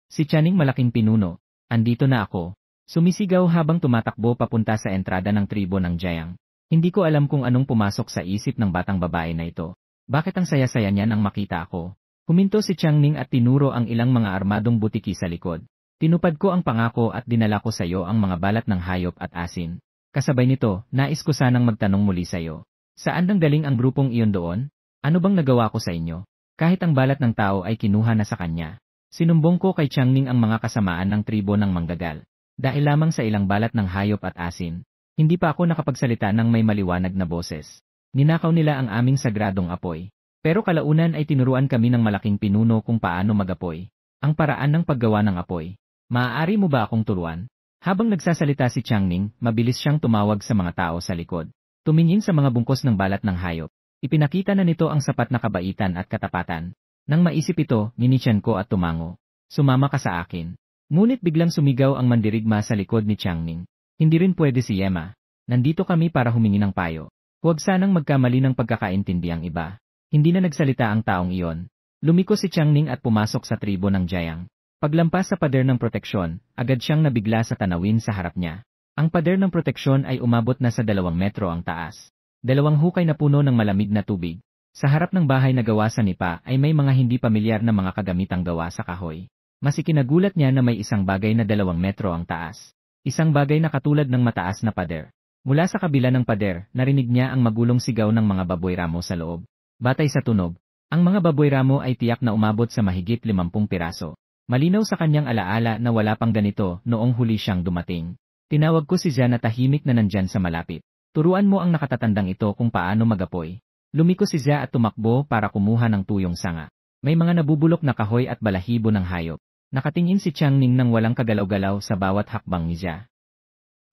Si Channing malaking pinuno. Andito na ako. Sumisigaw habang tumatakbo papunta sa entrada ng tribo ng Jiang. Hindi ko alam kung anong pumasok sa isip ng batang babae na ito. Bakit ang saya-saya niya nang makita ako? Huminto si Channing at tinuro ang ilang mga armadong butiki sa likod. Tinupad ko ang pangako at dinala ko sa iyo ang mga balat ng hayop at asin. Kasabay nito, nais ko sanang magtanong muli sa iyo. Saan nang galing ang grupong iyon doon? Ano bang nagawa ko sa inyo? Kahit ang balat ng tao ay kinuha na sa kanya. Sinumbong ko kay Channing ang mga kasamaan ng tribo ng manggagal. Dahil lamang sa ilang balat ng hayop at asin. Hindi pa ako nakapagsalita ng may maliwanag na boses. Ninakaw nila ang aming sagradong apoy. Pero kalaunan ay tinuruan kami ng malaking pinuno kung paano mag-apoy. Ang paraan ng paggawa ng apoy. Maaari mo ba akong turuan? Habang nagsasalita si Channing, mabilis siyang tumawag sa mga tao sa likod. Tumingin sa mga bungkos ng balat ng hayop. Ipinakita na nito ang sapat na kabaitan at katapatan. Nang maisip ito, ninichan ko at tumango. Sumama ka sa akin. Ngunit biglang sumigaw ang mandirigma sa likod ni Channing. Hindi rin pwede si Yema. Nandito kami para humingi ng payo. Huwag sanang magkamali ng pagkakaintindi ang iba. Hindi na nagsalita ang taong iyon. Lumiko si Channing at pumasok sa tribo ng Jiang. Paglampas sa pader ng proteksyon, agad siyang nabigla sa tanawin sa harap niya. Ang pader ng proteksyon ay umabot na sa 2 metro ang taas. 2 hukay na puno ng malamig na tubig. Sa harap ng bahay na gawa sa nipa ay may mga hindi pamilyar na mga kagamitang gawa sa kahoy. Mas ikinagulat niya na may isang bagay na 2 metro ang taas. Isang bagay na katulad ng mataas na pader. Mula sa kabila ng pader, narinig niya ang magulong sigaw ng mga baboy ramo sa loob. Batay sa tunog, ang mga baboy ramo ay tiyak na umabot sa mahigit 50 piraso. Malinaw sa kanyang alaala na wala pang ganito noong huli siyang dumating. Tinawag ko si Zia na tahimik na nandyan sa malapit. Turuan mo ang nakatatandang ito kung paano mag-apoy. Lumiko si Zia at tumakbo para kumuha ng tuyong sanga. May mga nabubulok na kahoy at balahibo ng hayop. Nakatingin si Channing nang walang kagalaw-galaw sa bawat hakbang ni Zia.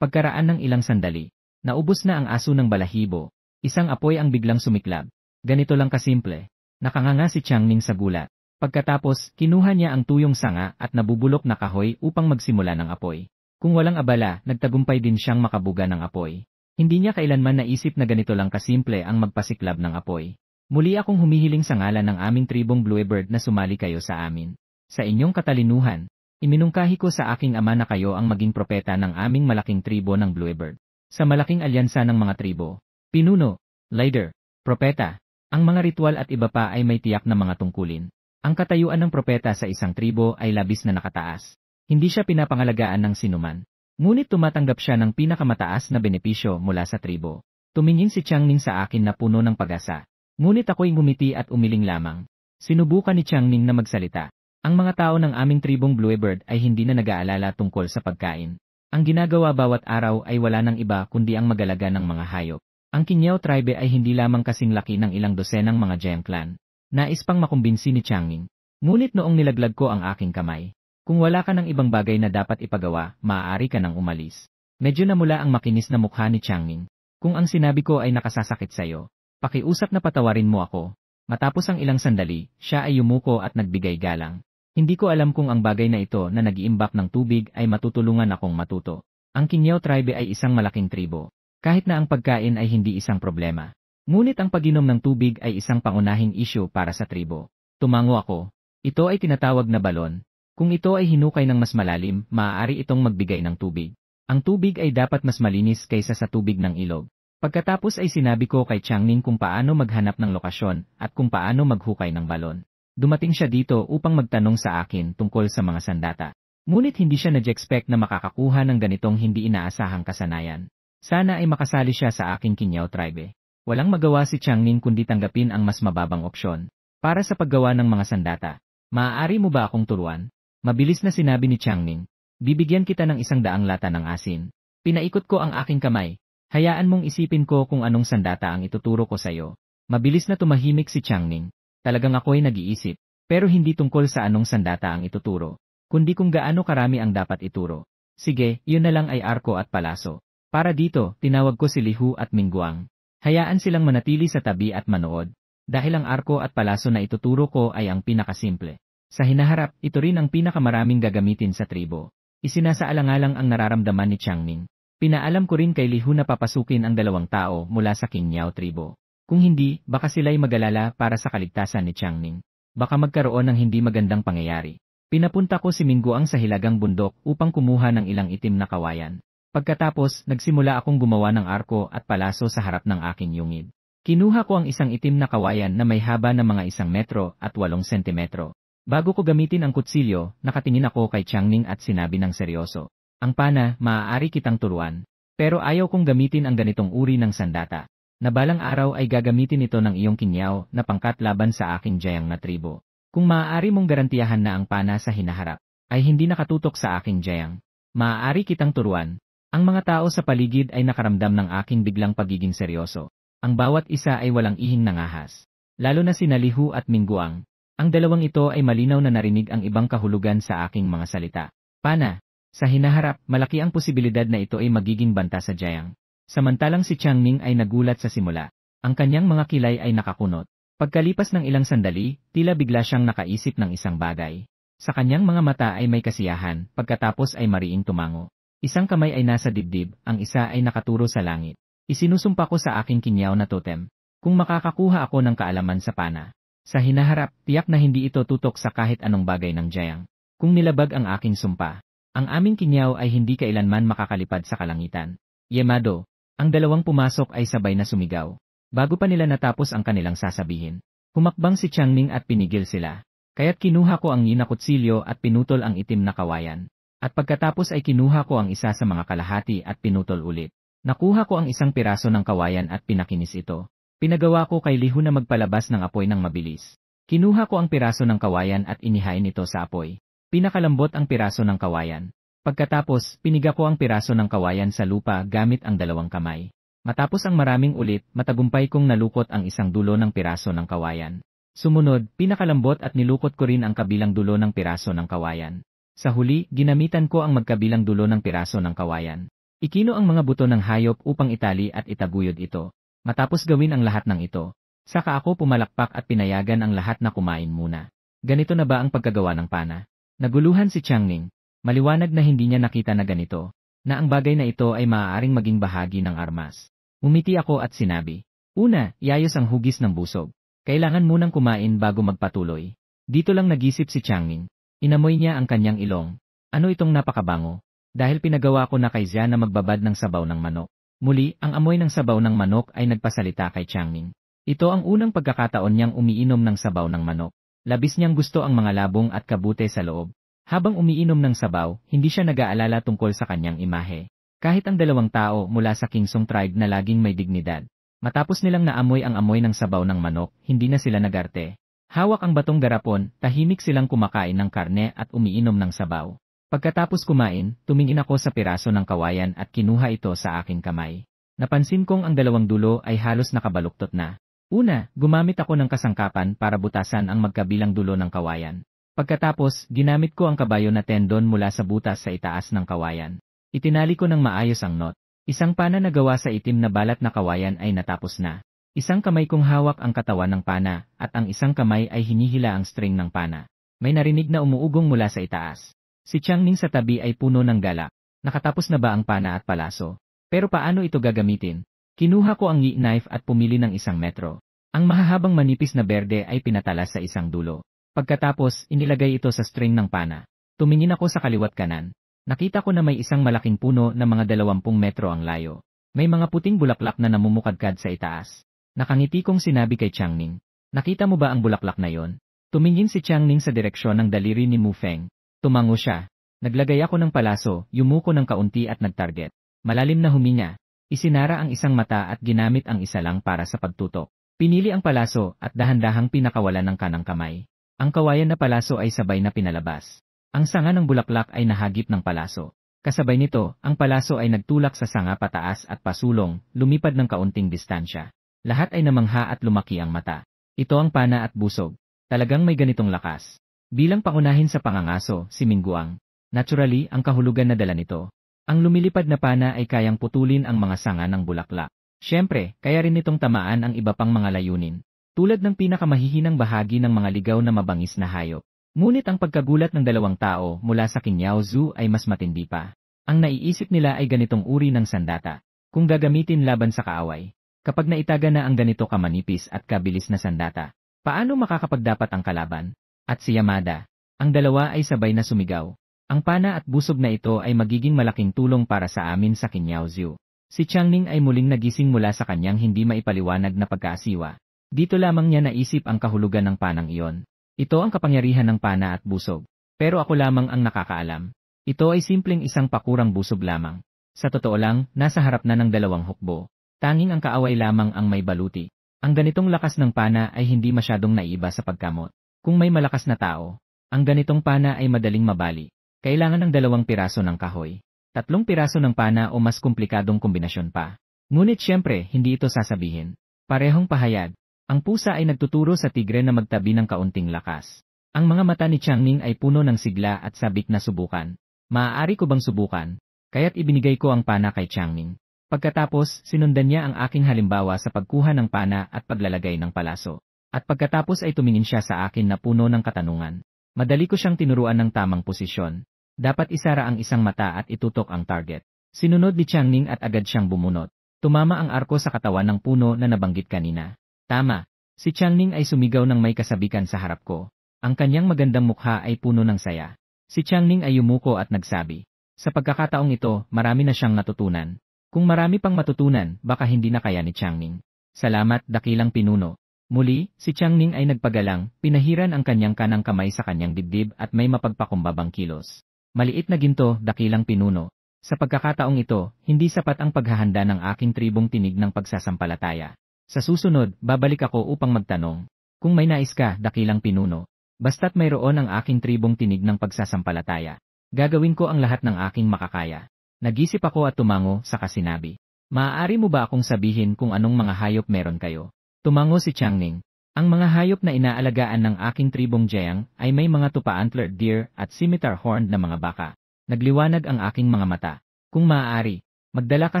Pagkaraan ng ilang sandali, naubos na ang aso ng balahibo. Isang apoy ang biglang sumiklab. Ganito lang kasimple. Nakanganga si Channing sa gulat. Pagkatapos, kinuha niya ang tuyong sanga at nabubulok na kahoy upang magsimula ng apoy. Kung walang abala, nagtagumpay din siyang makabuga ng apoy. Hindi niya kailanman naisip na ganito lang kasimple ang magpasiklab ng apoy. Muli akong humihiling sa ngalan ng aming tribong Bluebird na sumali kayo sa amin. Sa inyong katalinuhan, iminungkahi ko sa aking ama na kayo ang maging propeta ng aming malaking tribo ng Bluebird. Sa malaking alyansa ng mga tribo, pinuno, leader, propeta, ang mga ritual at iba pa ay may tiyak na mga tungkulin. Ang katayuan ng propeta sa isang tribo ay labis na nakataas. Hindi siya pinapangalagaan ng sinuman. Ngunit tumatanggap siya ng pinakamataas na benepisyo mula sa tribo. Tumingin si Channing sa akin na puno ng pag-asa. Ngunit ako'y ngumiti at umiling lamang. Sinubukan ni Channing na magsalita. Ang mga tao ng aming tribong Bluebird ay hindi na nag-aalala tungkol sa pagkain. Ang ginagawa bawat araw ay wala ng iba kundi ang magalaga ng mga hayop. Ang Kinyao tribe ay hindi lamang kasing laki ng ilang dosenang mga Jiang clan. Nais pang makumbinsi ni Channing. Ngunit noong nilaglag ko ang aking kamay. Kung wala ka ng ibang bagay na dapat ipagawa, maaari ka nang umalis. Medyo namula ang makinis na mukha ni Channing. Kung ang sinabi ko ay nakasasakit sa'yo, pakiusap na patawarin mo ako. Matapos ang ilang sandali, siya ay yumuko at nagbigay galang. Hindi ko alam kung ang bagay na ito na nag-iimbak ng tubig ay matutulungan akong matuto. Ang Kinyao tribe ay isang malaking tribo. Kahit na ang pagkain ay hindi isang problema. Ngunit ang pag-inom ng tubig ay isang pangunahing isyu para sa tribo. Tumango ako. Ito ay tinatawag na balon. Kung ito ay hinukay ng mas malalim, maaari itong magbigay ng tubig. Ang tubig ay dapat mas malinis kaysa sa tubig ng ilog. Pagkatapos ay sinabi ko kay Channing kung paano maghanap ng lokasyon at kung paano maghukay ng balon. Dumating siya dito upang magtanong sa akin tungkol sa mga sandata. Ngunit hindi siya nag-expect na makakakuha ng ganitong hindi inaasahang kasanayan. Sana ay makasali siya sa aking Kinyao tribe. Walang magawa si Channing kundi tanggapin ang mas mababang opsyon. Para sa paggawa ng mga sandata, maaari mo ba akong turuan? Mabilis na sinabi ni Channing. Bibigyan kita ng 100 lata ng asin. Pinaikot ko ang aking kamay. Hayaan mong isipin ko kung anong sandata ang ituturo ko sa'yo. Mabilis na tumahimik si Channing. Talagang ako'y nag-iisip. Pero hindi tungkol sa anong sandata ang ituturo, kundi kung gaano karami ang dapat ituro. Sige, yun na lang ay arko at palaso. Para dito, tinawag ko si Lihu at Mingguang. Hayaan silang manatili sa tabi at manood. Dahil ang arko at palaso na ituturo ko ay ang pinakasimple. Sa hinaharap, ito rin ang pinakamaraming gagamitin sa tribo. Isinasaalang-alang ang nararamdaman ni Channing. Pinaalam ko rin kay Lihu na papasukin ang 2 tao mula sa Kinyao tribo. Kung hindi, baka sila'y mag-alala para sa kaligtasan ni Channing. Baka magkaroon ng hindi magandang pangyayari. Pinapunta ko si Mingguang sa hilagang bundok upang kumuha ng ilang itim na kawayan. Pagkatapos, nagsimula akong gumawa ng arko at palaso sa harap ng aking yungib. Kinuha ko ang isang itim na kawayan na may haba na mga 1 metro at 8 sentimetro. Bago ko gamitin ang kutsilyo, nakatingin ako kay Qiangning at sinabi ng seryoso. Ang pana, maaari kitang turuan. Pero ayaw kong gamitin ang ganitong uri ng sandata. Na balang araw ay gagamitin ito ng iyong kinyaw na pangkat laban sa aking Jiang na tribo. Kung maaari mong garantiyahan na ang pana sa hinaharap ay hindi nakatutok sa aking Jiang, maaari kitang turuan. Ang mga tao sa paligid ay nakaramdam ng aking biglang pagiging seryoso. Ang bawat isa ay walang ihing nangahas. Lalo na sina Lihu at Mingguang. Ang dalawang ito ay malinaw na narinig ang ibang kahulugan sa aking mga salita. Pana, sa hinaharap, malaki ang posibilidad na ito ay magiging banta sa Jiang. Samantalang si Qiangning ay nagulat sa simula. Ang kanyang mga kilay ay nakakunot. Pagkalipas ng ilang sandali, tila bigla siyang nakaisip ng isang bagay. Sa kanyang mga mata ay may kasiyahan, pagkatapos ay mariing tumango. Isang kamay ay nasa dibdib, ang isa ay nakaturo sa langit. Isinusumpa ko sa aking kinyaw na totem. Kung makakakuha ako ng kaalaman sa pana. Sa hinaharap, tiyak na hindi ito tutok sa kahit anong bagay ng Jiang. Kung nilabag ang aking sumpa, ang aming kinyaw ay hindi kailanman makakalipad sa kalangitan. Yemado, ang dalawang pumasok ay sabay na sumigaw. Bago pa nila natapos ang kanilang sasabihin, humakbang si Qiangning at pinigil sila. Kaya't kinuha ko ang kutsilyo at pinutol ang itim na kawayan. At pagkatapos ay kinuha ko ang isa sa mga kalahati at pinutol ulit. Nakuha ko ang isang piraso ng kawayan at pinakinis ito. Pinagawa ko kay Lihu na magpalabas ng apoy ng mabilis. Kinuha ko ang piraso ng kawayan at inihain ito sa apoy. Pinakalambot ang piraso ng kawayan. Pagkatapos, piniga ko ang piraso ng kawayan sa lupa gamit ang dalawang kamay. Matapos ang maraming ulit, matagumpay kong nalukot ang isang dulo ng piraso ng kawayan. Sumunod, pinakalambot at nilukot ko rin ang kabilang dulo ng piraso ng kawayan. Sa huli, ginamitan ko ang magkabilang dulo ng piraso ng kawayan. Ikino ang mga buto ng hayop upang itali at itaguyod ito. Matapos gawin ang lahat ng ito, saka ako pumalakpak at pinayagan ang lahat na kumain muna. Ganito na ba ang pagkagawa ng pana? Naguluhan si Qiangning. Maliwanag na hindi niya nakita na ganito, na ang bagay na ito ay maaaring maging bahagi ng armas. Umiti ako at sinabi, una, iayos ang hugis ng busog. Kailangan munang kumain bago magpatuloy. Dito lang nagisip si Qiangning. Inamoy niya ang kanyang ilong. Ano itong napakabango? Dahil pinagawa ko na kay Zia na magbabad ng sabaw ng manok. Muli, ang amoy ng sabaw ng manok ay nagpasalita kay Qiangning. Ito ang unang pagkakataon niyang umiinom ng sabaw ng manok. Labis niyang gusto ang mga labong at kabute sa loob. Habang umiinom ng sabaw, hindi siya nag-aalala tungkol sa kanyang imahe. Kahit ang dalawang tao mula sa Kingsong tribe na laging may dignidad. Matapos nilang naamoy ang amoy ng sabaw ng manok, hindi na sila nagarte. Hawak ang batong garapon, tahimik silang kumakain ng karne at umiinom ng sabaw. Pagkatapos kumain, tumingin ako sa piraso ng kawayan at kinuha ito sa aking kamay. Napansin kong ang dalawang dulo ay halos nakabaluktot na. Una, gumamit ako ng kasangkapan para butasan ang magkabilang dulo ng kawayan. Pagkatapos, ginamit ko ang kabayo na tendon mula sa butas sa itaas ng kawayan. Itinali ko ng maayos ang knot. Isang pana na gawa sa itim na balat na kawayan ay natapos na. Isang kamay kong hawak ang katawan ng pana, at ang isang kamay ay hinihila ang string ng pana. May narinig na umuugong mula sa itaas. Si Qiangning sa tabi ay puno ng galak. Nakatapos na ba ang pana at palaso? Pero paano ito gagamitin? Kinuha ko ang knife at pumili ng 1 metro. Ang mahahabang manipis na berde ay pinatalas sa isang dulo. Pagkatapos, inilagay ito sa string ng pana. Tumingin ako sa kaliwat kanan. Nakita ko na may isang malaking puno na mga 20 metro ang layo. May mga puting bulaklak na namumukadkad sa itaas. Nakangiti kong sinabi kay Qiangning, nakita mo ba ang bulaklak na yon? Tumingin si Qiangning sa direksyon ng daliri ni Mu Feng. Tumango siya. Naglagay ako ng palaso, yumuko ng kaunti at nagtarget. Malalim na huminga. Isinara ang isang mata at ginamit ang isa lang para sa pagtutok. Pinili ang palaso at dahan-dahang pinakawalan ng kanang kamay. Ang kawayan na palaso ay sabay na pinalabas. Ang sanga ng bulaklak ay nahagip ng palaso. Kasabay nito, ang palaso ay nagtulak sa sanga pataas at pasulong, lumipad ng kaunting distansya. Lahat ay namangha at lumaki ang mata. Ito ang pana at busog. Talagang may ganitong lakas. Bilang pangunahin sa pangangaso, si Mingguang. Naturally, ang kahulugan na dala nito. Ang lumilipad na pana ay kayang putulin ang mga sanga ng bulaklak. Siyempre, kaya rin nitong tamaan ang iba pang mga layunin. Tulad ng pinakamahihinang bahagi ng mga ligaw na mabangis na hayop. Ngunit ang pagkagulat ng dalawang tao mula sa Qingyao Zoo ay mas matindi pa. Ang naiisip nila ay ganitong uri ng sandata. Kung gagamitin laban sa kaaway. Kapag naitaga na ang ganito kamanipis at kabilis na sandata, paano makakapagdapat ang kalaban? At si Yamada, Ang dalawa ay sabay na sumigaw. Ang pana at busog na ito ay magiging malaking tulong para sa amin sa Qinyaoziu. Si Changning ay muling nagising mula sa kanyang hindi maipaliwanag na pagkaasiwa. Dito lamang niya naisip ang kahulugan ng panang iyon. Ito ang kapangyarihan ng pana at busog. Pero ako lamang ang nakakaalam. Ito ay simpleng isang pakurang busog lamang. Sa totoo lang, nasa harap na ng dalawang hukbo. Tanging ang kaaway lamang ang may baluti. Ang ganitong lakas ng pana ay hindi masyadong naiiba sa pagkamot. Kung may malakas na tao, ang ganitong pana ay madaling mabali. Kailangan ng 2 piraso ng kahoy. 3 piraso ng pana o mas komplikadong kombinasyon pa. Ngunit syempre, hindi ito sasabihin. Parehong pahayag. Ang pusa ay nagtuturo sa tigre na magtabi ng kaunting lakas. Ang mga mata ni Changning ay puno ng sigla at sabik na subukan. Maaari ko bang subukan? Kaya't ibinigay ko ang pana kay Changning. Pagkatapos, sinundan niya ang aking halimbawa sa pagkuha ng pana at paglalagay ng palaso. At pagkatapos ay tumingin siya sa akin na puno ng katanungan. Madali ko siyang tinuruan ng tamang posisyon. Dapat isara ang isang mata at itutok ang target. Sinunod ni Changning at agad siyang bumunot. Tumama ang arko sa katawan ng puno na nabanggit kanina. Tama. Si Changning ay sumigaw ng may kasabikan sa harap ko. Ang kanyang magandang mukha ay puno ng saya. Si Changning ay yumuko at nagsabi. Sa pagkakataong ito, marami na siyang natutunan. Kung marami pang matutunan, baka hindi na kaya ni Changning. Salamat, dakilang pinuno. Muli, si Changning ay nagpagalang, pinahiran ang kanyang kanang kamay sa kanyang dibdib at may mapagpakumbabang kilos. Maliit na ginto, dakilang pinuno. Sa pagkakataong ito, hindi sapat ang paghahanda ng aking tribong tinig ng pagsasampalataya. Sa susunod, babalik ako upang magtanong. Kung may nais ka, dakilang pinuno. Basta't mayroon ang aking tribong tinig ng pagsasampalataya. Gagawin ko ang lahat ng aking makakaya. Nag-isip ako at tumango, saka sinabi. Maaari mo ba akong sabihin kung anong mga hayop meron kayo? Tumango si Changning. Ang mga hayop na inaalagaan ng aking tribong Jiang ay may mga tupa-antlered deer at scimitar-horned na mga baka. Nagliwanag ang aking mga mata. Kung maaari, magdala ka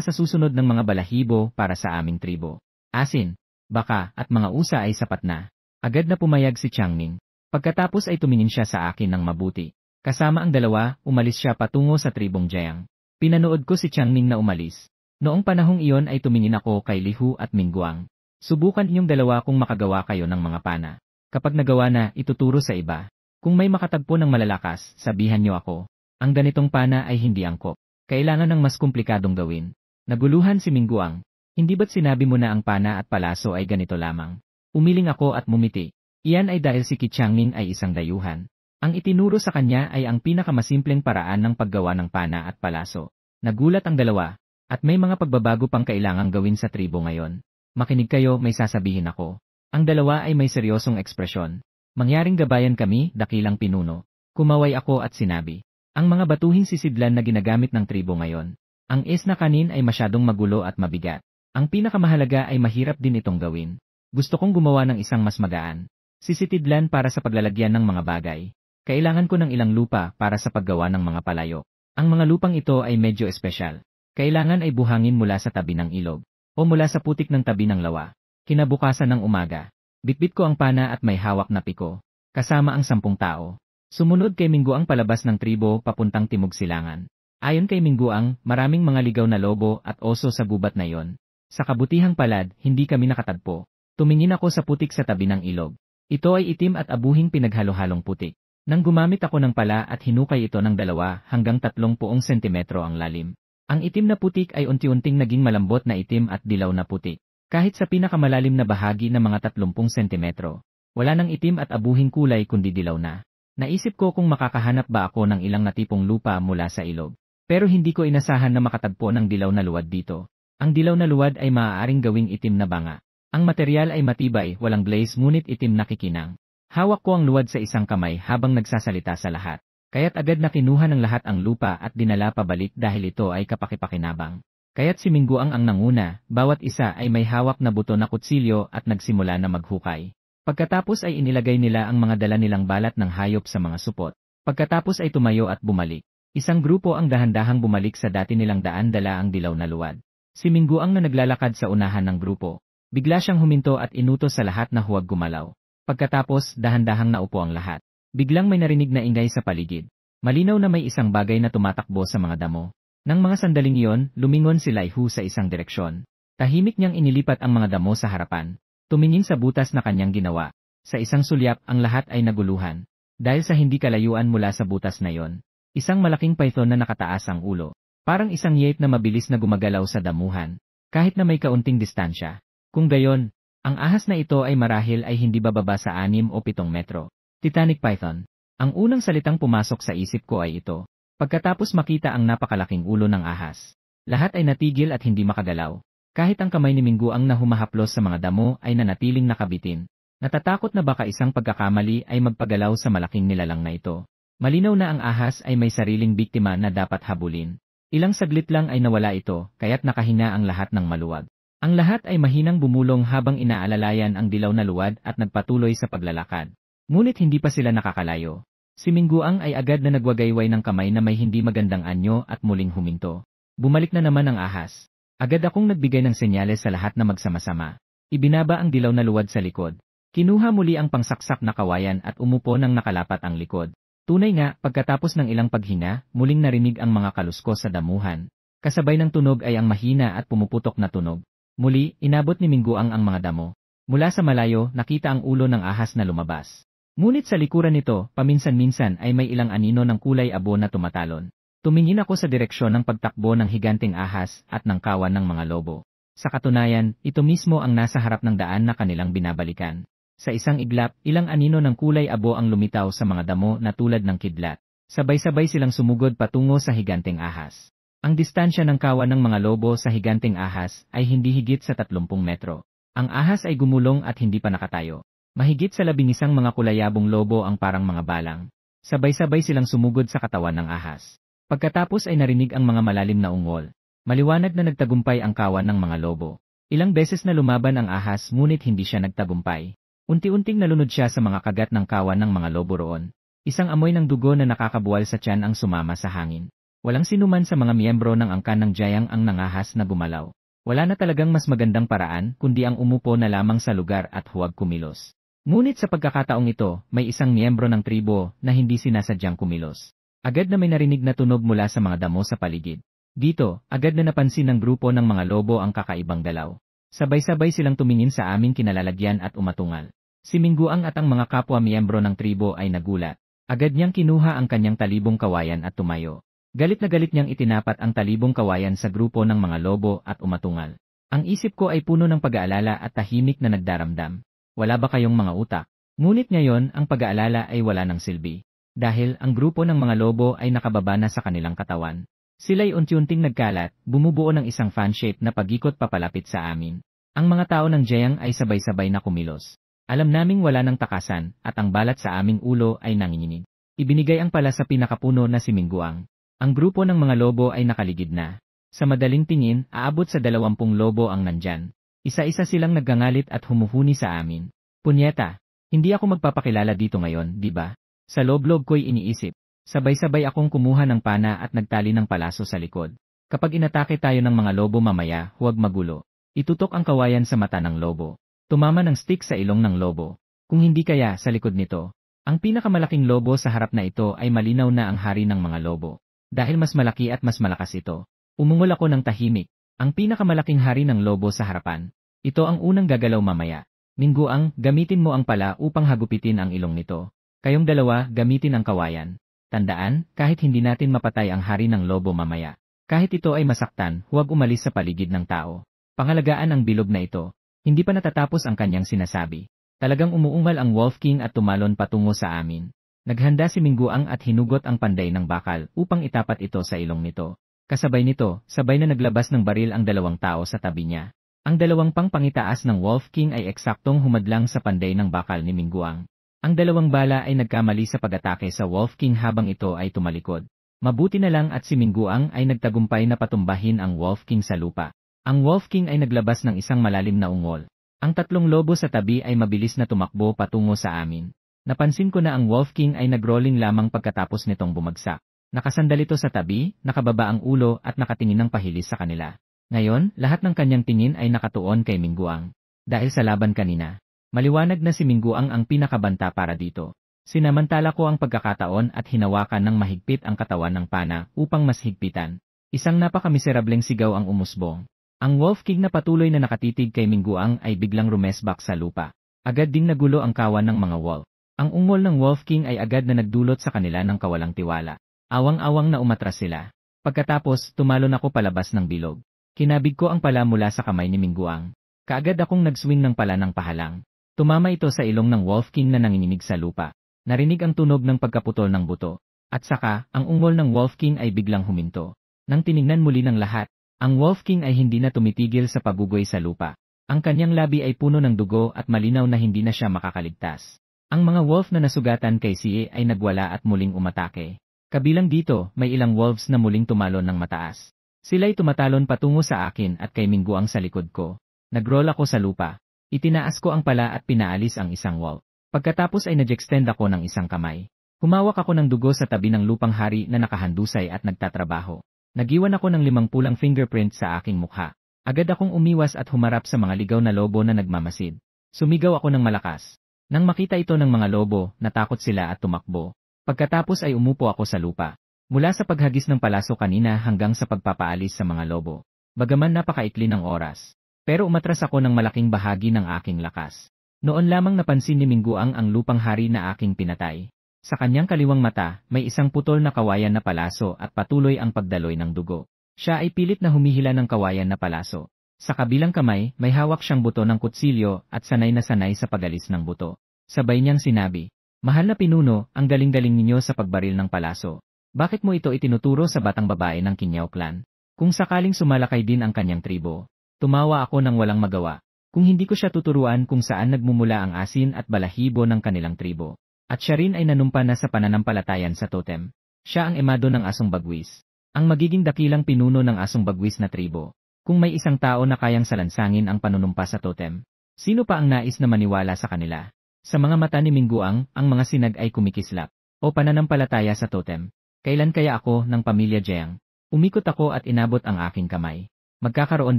sa susunod ng mga balahibo para sa aming tribo. Asin, baka, at mga usa ay sapat na. Agad na pumayag si Changning. Pagkatapos ay tumingin siya sa akin ng mabuti. Kasama ang dalawa, umalis siya patungo sa tribong Jiang. Pinanood ko si Changning na umalis. Noong panahong iyon ay tumingin ako kay Lihu at Mingguang. Subukan inyong dalawa kung makagawa kayo ng mga pana. Kapag nagawa na, ituturo sa iba. Kung may makatagpo ng malalakas, sabihan niyo ako. Ang ganitong pana ay hindi angkop. Kailangan ng mas komplikadong gawin. Naguluhan si Mingguang. Hindi ba't sinabi mo na ang pana at palaso ay ganito lamang? Umiling ako at mumiti. Iyan ay dahil si Changning ay isang dayuhan. Ang itinuro sa kanya ay ang pinakamasimpleng paraan ng paggawa ng pana at palaso. Nagulat ang dalawa. At may mga pagbabago pang kailangang gawin sa tribo ngayon. Makinig kayo, may sasabihin ako. Ang dalawa ay may seryosong ekspresyon. Mangyaring gabayan kami, dakilang pinuno. Kumaway ako at sinabi. Ang mga batuhing sisidlan na ginagamit ng tribo ngayon. Ang na kanin ay masyadong magulo at mabigat. Ang pinakamahalaga ay mahirap din itong gawin. Gusto kong gumawa ng isang mas magaan. Sisitidlan para sa paglalagyan ng mga bagay. Kailangan ko ng ilang lupa para sa paggawa ng mga palayo. Ang mga lupang ito ay medyo espesyal. Kailangan ay buhangin mula sa tabi ng ilog. O mula sa putik ng tabi ng lawa. Kinabukasan ng umaga. Bitbit ko ang pana at may hawak na piko. Kasama ang 10 tao. Sumunod kay Mingguang palabas ng tribo papuntang Timog Silangan. Ayon kay Mingguang, maraming mga ligaw na lobo at oso sa gubat na yon. Sa kabutihang palad, hindi kami nakatagpo. Tumingin ako sa putik sa tabi ng ilog. Ito ay itim at abuhing pinaghalo-halong putik. Nang gumamit ako ng pala at hinukay ito ng 2 hanggang 30 sentimetro ang lalim. Ang itim na putik ay unti-unting naging malambot na itim at dilaw na putik. Kahit sa pinakamalalim na bahagi ng mga 30 sentimetro, wala nang itim at abuhing kulay kundi dilaw na. Naisip ko kung makakahanap ba ako ng ilang natipong lupa mula sa ilog. Pero hindi ko inasahan na makatagpo ng dilaw na luwad dito. Ang dilaw na luwad ay maaaring gawing itim na banga. Ang material ay matibay, walang glaze ngunit itim na kikinang. Hawak ko ang luwad sa isang kamay habang nagsasalita sa lahat. Kaya't agad na kinuha ng lahat ang lupa at dinala pabalik dahil ito ay kapakipakinabang. Kaya't si Mingguang ang nanguna, bawat isa ay may hawak na buto na kutsilyo at nagsimula na maghukay. Pagkatapos ay inilagay nila ang mga dala nilang balat ng hayop sa mga supot. Pagkatapos ay tumayo at bumalik. Isang grupo ang dahan-dahang bumalik sa dati nilang daan-dala ang dilaw na luwad. Si Mingguang na naglalakad sa unahan ng grupo. Bigla siyang huminto at inutos sa lahat na huwag gumalaw. Pagkatapos, dahan-dahang naupo ang lahat. Biglang may narinig na ingay sa paligid. Malinaw na may isang bagay na tumatakbo sa mga damo. Nang mga sandaling iyon, lumingon si Laihu sa isang direksyon. Tahimik niyang inilipat ang mga damo sa harapan. Tumingin sa butas na kanyang ginawa. Sa isang sulyap, ang lahat ay naguluhan. Dahil sa hindi kalayuan mula sa butas na yon, isang malaking python na nakataas ang ulo. Parang isang yate na mabilis na gumagalaw sa damuhan, kahit na may kaunting distansya. Kung gayon, ang ahas na ito ay marahil ay hindi bababa sa 6 o 7 metro. Titanic Python. Ang unang salitang pumasok sa isip ko ay ito. Pagkatapos makita ang napakalaking ulo ng ahas, lahat ay natigil at hindi makagalaw. Kahit ang kamay ni Mingguang na humahaplos sa mga damo ay nanatiling nakabitin. Natatakot na baka isang pagkakamali ay magpagalaw sa malaking nilalang na ito. Malinaw na ang ahas ay may sariling biktima na dapat habulin. Ilang saglit lang ay nawala ito, kaya't nakahinga ang lahat ng maluwag. Ang lahat ay mahinang bumulong habang inaalalayan ang dilaw na luwad at nagpatuloy sa paglalakad. Ngunit hindi pa sila nakakalayo. Si Mingguang ay agad na nagwagayway ng kamay na may hindi magandang anyo at muling huminto. Bumalik na naman ang ahas. Agad akong nagbigay ng senyales sa lahat na magsama-sama. Ibinaba ang dilaw na luwad sa likod. Kinuha muli ang pangsaksak na kawayan at umupo nang nakalapat ang likod. Tunay nga, pagkatapos ng ilang paghinga, muling narinig ang mga kaluskos sa damuhan. Kasabay ng tunog ay ang mahina at pumuputok na tunog. Muli, inabot ni Mingguang ang mga damo. Mula sa malayo, nakita ang ulo ng ahas na lumabas. Ngunit sa likuran nito, paminsan-minsan ay may ilang anino ng kulay abo na tumatalon. Tumingin ako sa direksyon ng pagtakbo ng higanting ahas at ng kawan ng mga lobo. Sa katunayan, ito mismo ang nasa harap ng daan na kanilang binabalikan. Sa isang iglap, ilang anino ng kulay abo ang lumitaw sa mga damo na tulad ng kidlat. Sabay-sabay silang sumugod patungo sa higanting ahas. Ang distansya ng kawan ng mga lobo sa higanting ahas ay hindi higit sa 30 metro. Ang ahas ay gumulong at hindi pa nakatayo. Mahigit sa 11 mga kulayabong lobo ang parang mga balang. Sabay-sabay silang sumugod sa katawan ng ahas. Pagkatapos ay narinig ang mga malalim na ungol. Maliwanag na nagtagumpay ang kawan ng mga lobo. Ilang beses na lumaban ang ahas ngunit hindi siya nagtagumpay. Unti-unting nalunod siya sa mga kagat ng kawan ng mga lobo roon. Isang amoy ng dugo na nakakabuwal sa tiyan ang sumama sa hangin. Walang sinuman sa mga miyembro ng angkan ng Jayang ang nangahas na gumalaw. Wala na talagang mas magandang paraan kundi ang umupo na lamang sa lugar at huwag kumilos. Ngunit sa pagkakataong ito, may isang miyembro ng tribo na hindi sinasadyang kumilos. Agad na may narinig na tunog mula sa mga damo sa paligid. Dito, agad na napansin ng grupo ng mga lobo ang kakaibang galaw. Sabay-sabay silang tumingin sa aming kinalalagyan at umatungal. Si Mingguang at ang mga kapwa miyembro ng tribo ay nagulat. Agad niyang kinuha ang kanyang talibong kawayan at tumayo. Galit na galit niyang itinapat ang talibong kawayan sa grupo ng mga lobo at umatungal. Ang isip ko ay puno ng pag-aalala at tahimik na nagdaramdam. Wala ba kayong mga utak? Ngunit ngayon ang pag-aalala ay wala ng silbi. Dahil ang grupo ng mga lobo ay nakababa na sa kanilang katawan. Sila'y unti-unting nagkalat, bumubuo ng isang fan-shape na pag-ikot papalapit sa amin. Ang mga tao ng Jayang ay sabay-sabay na kumilos. Alam naming wala ng takasan, at ang balat sa aming ulo ay nanginginig. Ibinigay ang pala sa pinakapuno na si Mingguang. Ang grupo ng mga lobo ay nakaligid na. Sa madaling tingin, aabot sa 20 lobo ang nandyan. Isa-isa silang naggangalit at humuhuni sa amin. Punyeta, hindi ako magpapakilala dito ngayon, di ba? Sa loob-loob ko'y iniisip. Sabay-sabay akong kumuha ng pana at nagtali ng palaso sa likod. Kapag inatake tayo ng mga lobo mamaya, huwag magulo. Itutok ang kawayan sa mata ng lobo. Tumama ng stick sa ilong ng lobo. Kung hindi kaya, sa likod nito. Ang pinakamalaking lobo sa harap na ito ay malinaw na ang hari ng mga lobo. Dahil mas malaki at mas malakas ito. Umungol ako ng tahimik. Ang pinakamalaking hari ng lobo sa harapan. Ito ang unang gagalaw mamaya. Mingguang, gamitin mo ang pala upang hagupitin ang ilong nito. Kayong dalawa, gamitin ang kawayan. Tandaan, kahit hindi natin mapatay ang hari ng lobo mamaya. Kahit ito ay masaktan, huwag umalis sa paligid ng tao. Pangalagaan ang bilog na ito. Hindi pa natatapos ang kanyang sinasabi. Talagang umuungal ang Wolf King at tumalon patungo sa amin. Naghanda si Mingguang at hinugot ang panday ng bakal upang itapat ito sa ilong nito. Kasabay nito, sabay na naglabas ng baril ang 2 tao sa tabi niya. Ang 2 pang pangitaas ng Wolf King ay eksaktong humadlang sa panday ng bakal ni Mingguang. Ang 2 bala ay nagkamali sa pag-atake sa Wolf King habang ito ay tumalikod. Mabuti na lang at si Mingguang ay nagtagumpay na patumbahin ang Wolf King sa lupa. Ang Wolf King ay naglabas ng isang malalim na ungol. Ang 3 lobo sa tabi ay mabilis na tumakbo patungo sa amin. Napansin ko na ang Wolf King ay nagrolling lamang pagkatapos nitong bumagsak. Nakasandal ito sa tabi, nakababa ang ulo at nakatingin ng pahilis sa kanila. Ngayon, lahat ng kanyang tingin ay nakatuon kay Mingguang. Dahil sa laban kanina. Maliwanag na si Mingguang ang pinakabanta para dito. Sinamantala ko ang pagkakataon at hinawakan ng mahigpit ang katawan ng pana upang mas higpitan. Isang napakamiserableng sigaw ang umusbong. Ang Wolf King na patuloy na nakatitig kay Mingguang ay biglang rumesbak sa lupa. Agad ding nagulo ang kawan ng mga wolf. Ang ungol ng Wolf King ay agad na nagdulot sa kanila ng kawalang tiwala. Awang-awang na umatras sila. Pagkatapos, tumalon ako palabas ng bilog. Kinabig ko ang pala mula sa kamay ni Mingguang. Kaagad akong nag-swing ng pala ng pahalang. Tumama ito sa ilong ng Wolf King na nanginginig sa lupa. Narinig ang tunog ng pagkaputol ng buto. At saka, ang ungol ng Wolf King ay biglang huminto. Nang tiningnan muli ng lahat, ang Wolf King ay hindi na tumitigil sa pagugoy sa lupa. Ang kanyang labi ay puno ng dugo at malinaw na hindi na siya makakaligtas. Ang mga wolf na nasugatan kay Sie ay nagwala at muling umatake. Kabilang dito, may ilang wolves na muling tumalon ng mataas. Sila'y tumatalon patungo sa akin at kay Mingguang sa likod ko. Nagroll ako sa lupa. Itinaas ko ang pala at pinaalis ang isang wolf. Pagkatapos ay nag-extend ako ng isang kamay. Humawak ako ng dugo sa tabi ng lupang hari na nakahandusay at nagtatrabaho. Nagiwan ako ng 5 pulang fingerprint sa aking mukha. Agad akong umiwas at humarap sa mga ligaw na lobo na nagmamasid. Sumigaw ako ng malakas. Nang makita ito ng mga lobo, natakot sila at tumakbo. Pagkatapos ay umupo ako sa lupa. Mula sa paghagis ng palaso kanina hanggang sa pagpapaalis sa mga lobo. Bagaman napakaikli ng oras. Pero umatras ako ng malaking bahagi ng aking lakas. Noon lamang napansin ni Mingguang ang lupang hari na aking pinatay. Sa kanyang kaliwang mata, may isang putol na kawayan na palaso at patuloy ang pagdaloy ng dugo. Siya ay pilit na humihila ng kawayan na palaso. Sa kabilang kamay, may hawak siyang buto ng kutsilyo at sanay na sanay sa pagalis ng buto. Sabay niyang sinabi, "Mahal na pinuno, ang galing-galing ninyo sa pagbaril ng palaso. Bakit mo ito itinuturo sa batang babae ng Kinyaw clan? Kung sakaling sumalakay din ang kanyang tribo." Tumawa ako nang walang magawa. Kung hindi ko siya tuturuan kung saan nagmumula ang asin at balahibo ng kanilang tribo. At siya rin ay nanumpa na sa pananampalatayan sa totem. Siya ang emado ng asong bagwis. Ang magiging dakilang pinuno ng asong bagwis na tribo. Kung may isang tao na kayang salansangin ang panunumpa sa totem, sino pa ang nais na maniwala sa kanila? Sa mga mata ni Mingguang, ang mga sinag ay kumikislap. O pananampalataya sa totem. Kailan kaya ako ng pamilya Jiang? Umikot ako at inabot ang aking kamay. Magkakaroon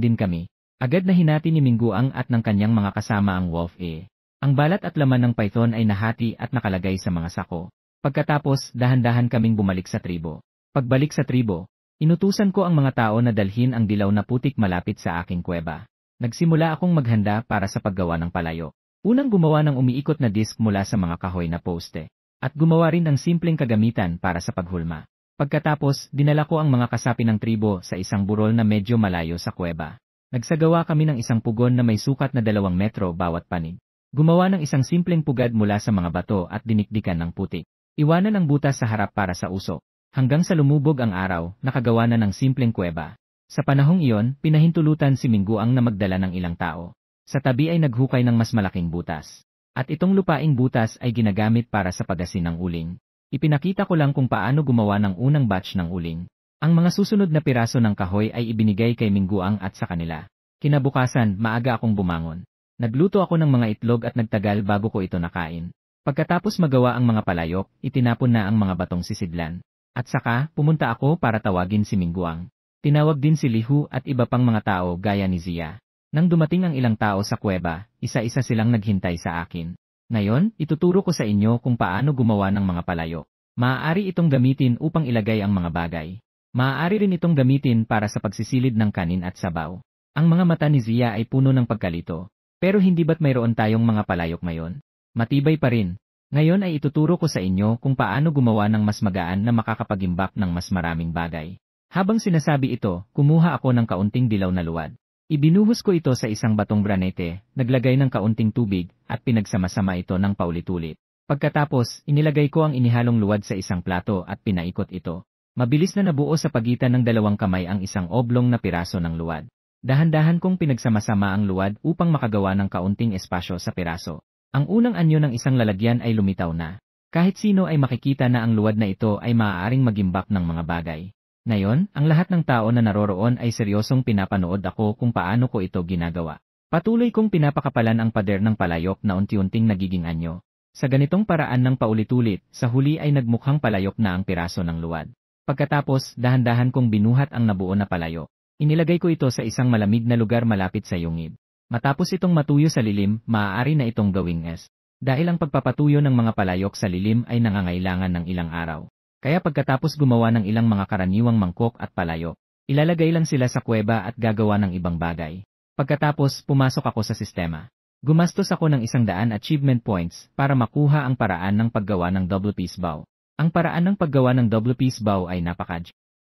din kami. Agad na hinati ni Mingguang at ng kanyang mga kasama ang wolf e. Ang balat at laman ng python ay nahati at nakalagay sa mga sako. Pagkatapos, dahan-dahan kaming bumalik sa tribo. Pagbalik sa tribo, inutusan ko ang mga tao na dalhin ang dilaw na putik malapit sa aking kuweba. Nagsimula akong maghanda para sa paggawa ng palayok. Unang gumawa ng umiikot na disk mula sa mga kahoy na poste. At gumawa rin ng simpleng kagamitan para sa paghulma. Pagkatapos, dinala ko ang mga kasapi ng tribo sa isang burol na medyo malayo sa kuweba. Nagsagawa kami ng isang pugon na may sukat na 2 metro bawat panig. Gumawa ng isang simpleng pugad mula sa mga bato at dinikdikan ng putik. Iwanan ang butas sa harap para sa usok. Hanggang sa lumubog ang araw, nakagawa na ng simpleng kuweba. Sa panahong iyon, pinahintulutan si Mingguang na magdala ng ilang tao. Sa tabi ay naghukay ng mas malaking butas. At itong lupaing butas ay ginagamit para sa pagasin ng uling. Ipinakita ko lang kung paano gumawa ng unang batch ng uling. Ang mga susunod na piraso ng kahoy ay ibinigay kay Mingguang at sa kanila. Kinabukasan, maaga akong bumangon. Nagluto ako ng mga itlog at nagtagal bago ko ito nakain. Pagkatapos magawa ang mga palayok, itinapon na ang mga batong sisidlan. At saka, pumunta ako para tawagin si Mingguang. Tinawag din si Lihu at iba pang mga tao gaya ni Zia. Nang dumating ang ilang tao sa kuweba, isa-isa silang naghintay sa akin. Ngayon, ituturo ko sa inyo kung paano gumawa ng mga palayok. Maaari itong gamitin upang ilagay ang mga bagay. Maaari rin itong gamitin para sa pagsisilid ng kanin at sabaw. Ang mga mata ni Zia ay puno ng pagkalito. Pero hindi ba't mayroon tayong mga palayok ngayon? Matibay pa rin. Ngayon ay ituturo ko sa inyo kung paano gumawa ng mas magaan na makakapagimbak ng mas maraming bagay. Habang sinasabi ito, kumuha ako ng kaunting dilaw na luwad. Ibinuhos ko ito sa isang batong granete, naglagay ng kaunting tubig, at pinagsama-sama ito ng paulit-ulit. Pagkatapos, inilagay ko ang inihalong luwad sa isang plato at pinaikot ito. Mabilis na nabuo sa pagitan ng 2 kamay ang isang oblong na piraso ng luwad. Dahan-dahan kong pinagsama-sama ang luwad upang makagawa ng kaunting espasyo sa piraso. Ang unang anyo ng isang lalagyan ay lumitaw na. Kahit sino ay makikita na ang luwad na ito ay maaaring magimbak ng mga bagay. Ngayon, ang lahat ng tao na naroroon ay seryosong pinapanood ako kung paano ko ito ginagawa. Patuloy kong pinapakapalan ang pader ng palayok na unti-unting nagiging anyo. Sa ganitong paraan ng paulit-ulit, sa huli ay nagmukhang palayok na ang piraso ng luwad. Pagkatapos, dahan-dahan kong binuhat ang nabuo na palayok. Inilagay ko ito sa isang malamig na lugar malapit sa yungib. Matapos itong matuyo sa lilim, maaari na itong gawing S. Dahil ang pagpapatuyo ng mga palayok sa lilim ay nangangailangan ng ilang araw. Kaya pagkatapos gumawa ng ilang mga karaniwang mangkok at palayok, ilalagay lang sila sa kuweba at gagawa ng ibang bagay. Pagkatapos, pumasok ako sa sistema. Gumastos ako ng 100 achievement points para makuha ang paraan ng paggawa ng double piece bow. Ang paraan ng paggawa ng double piece bow ay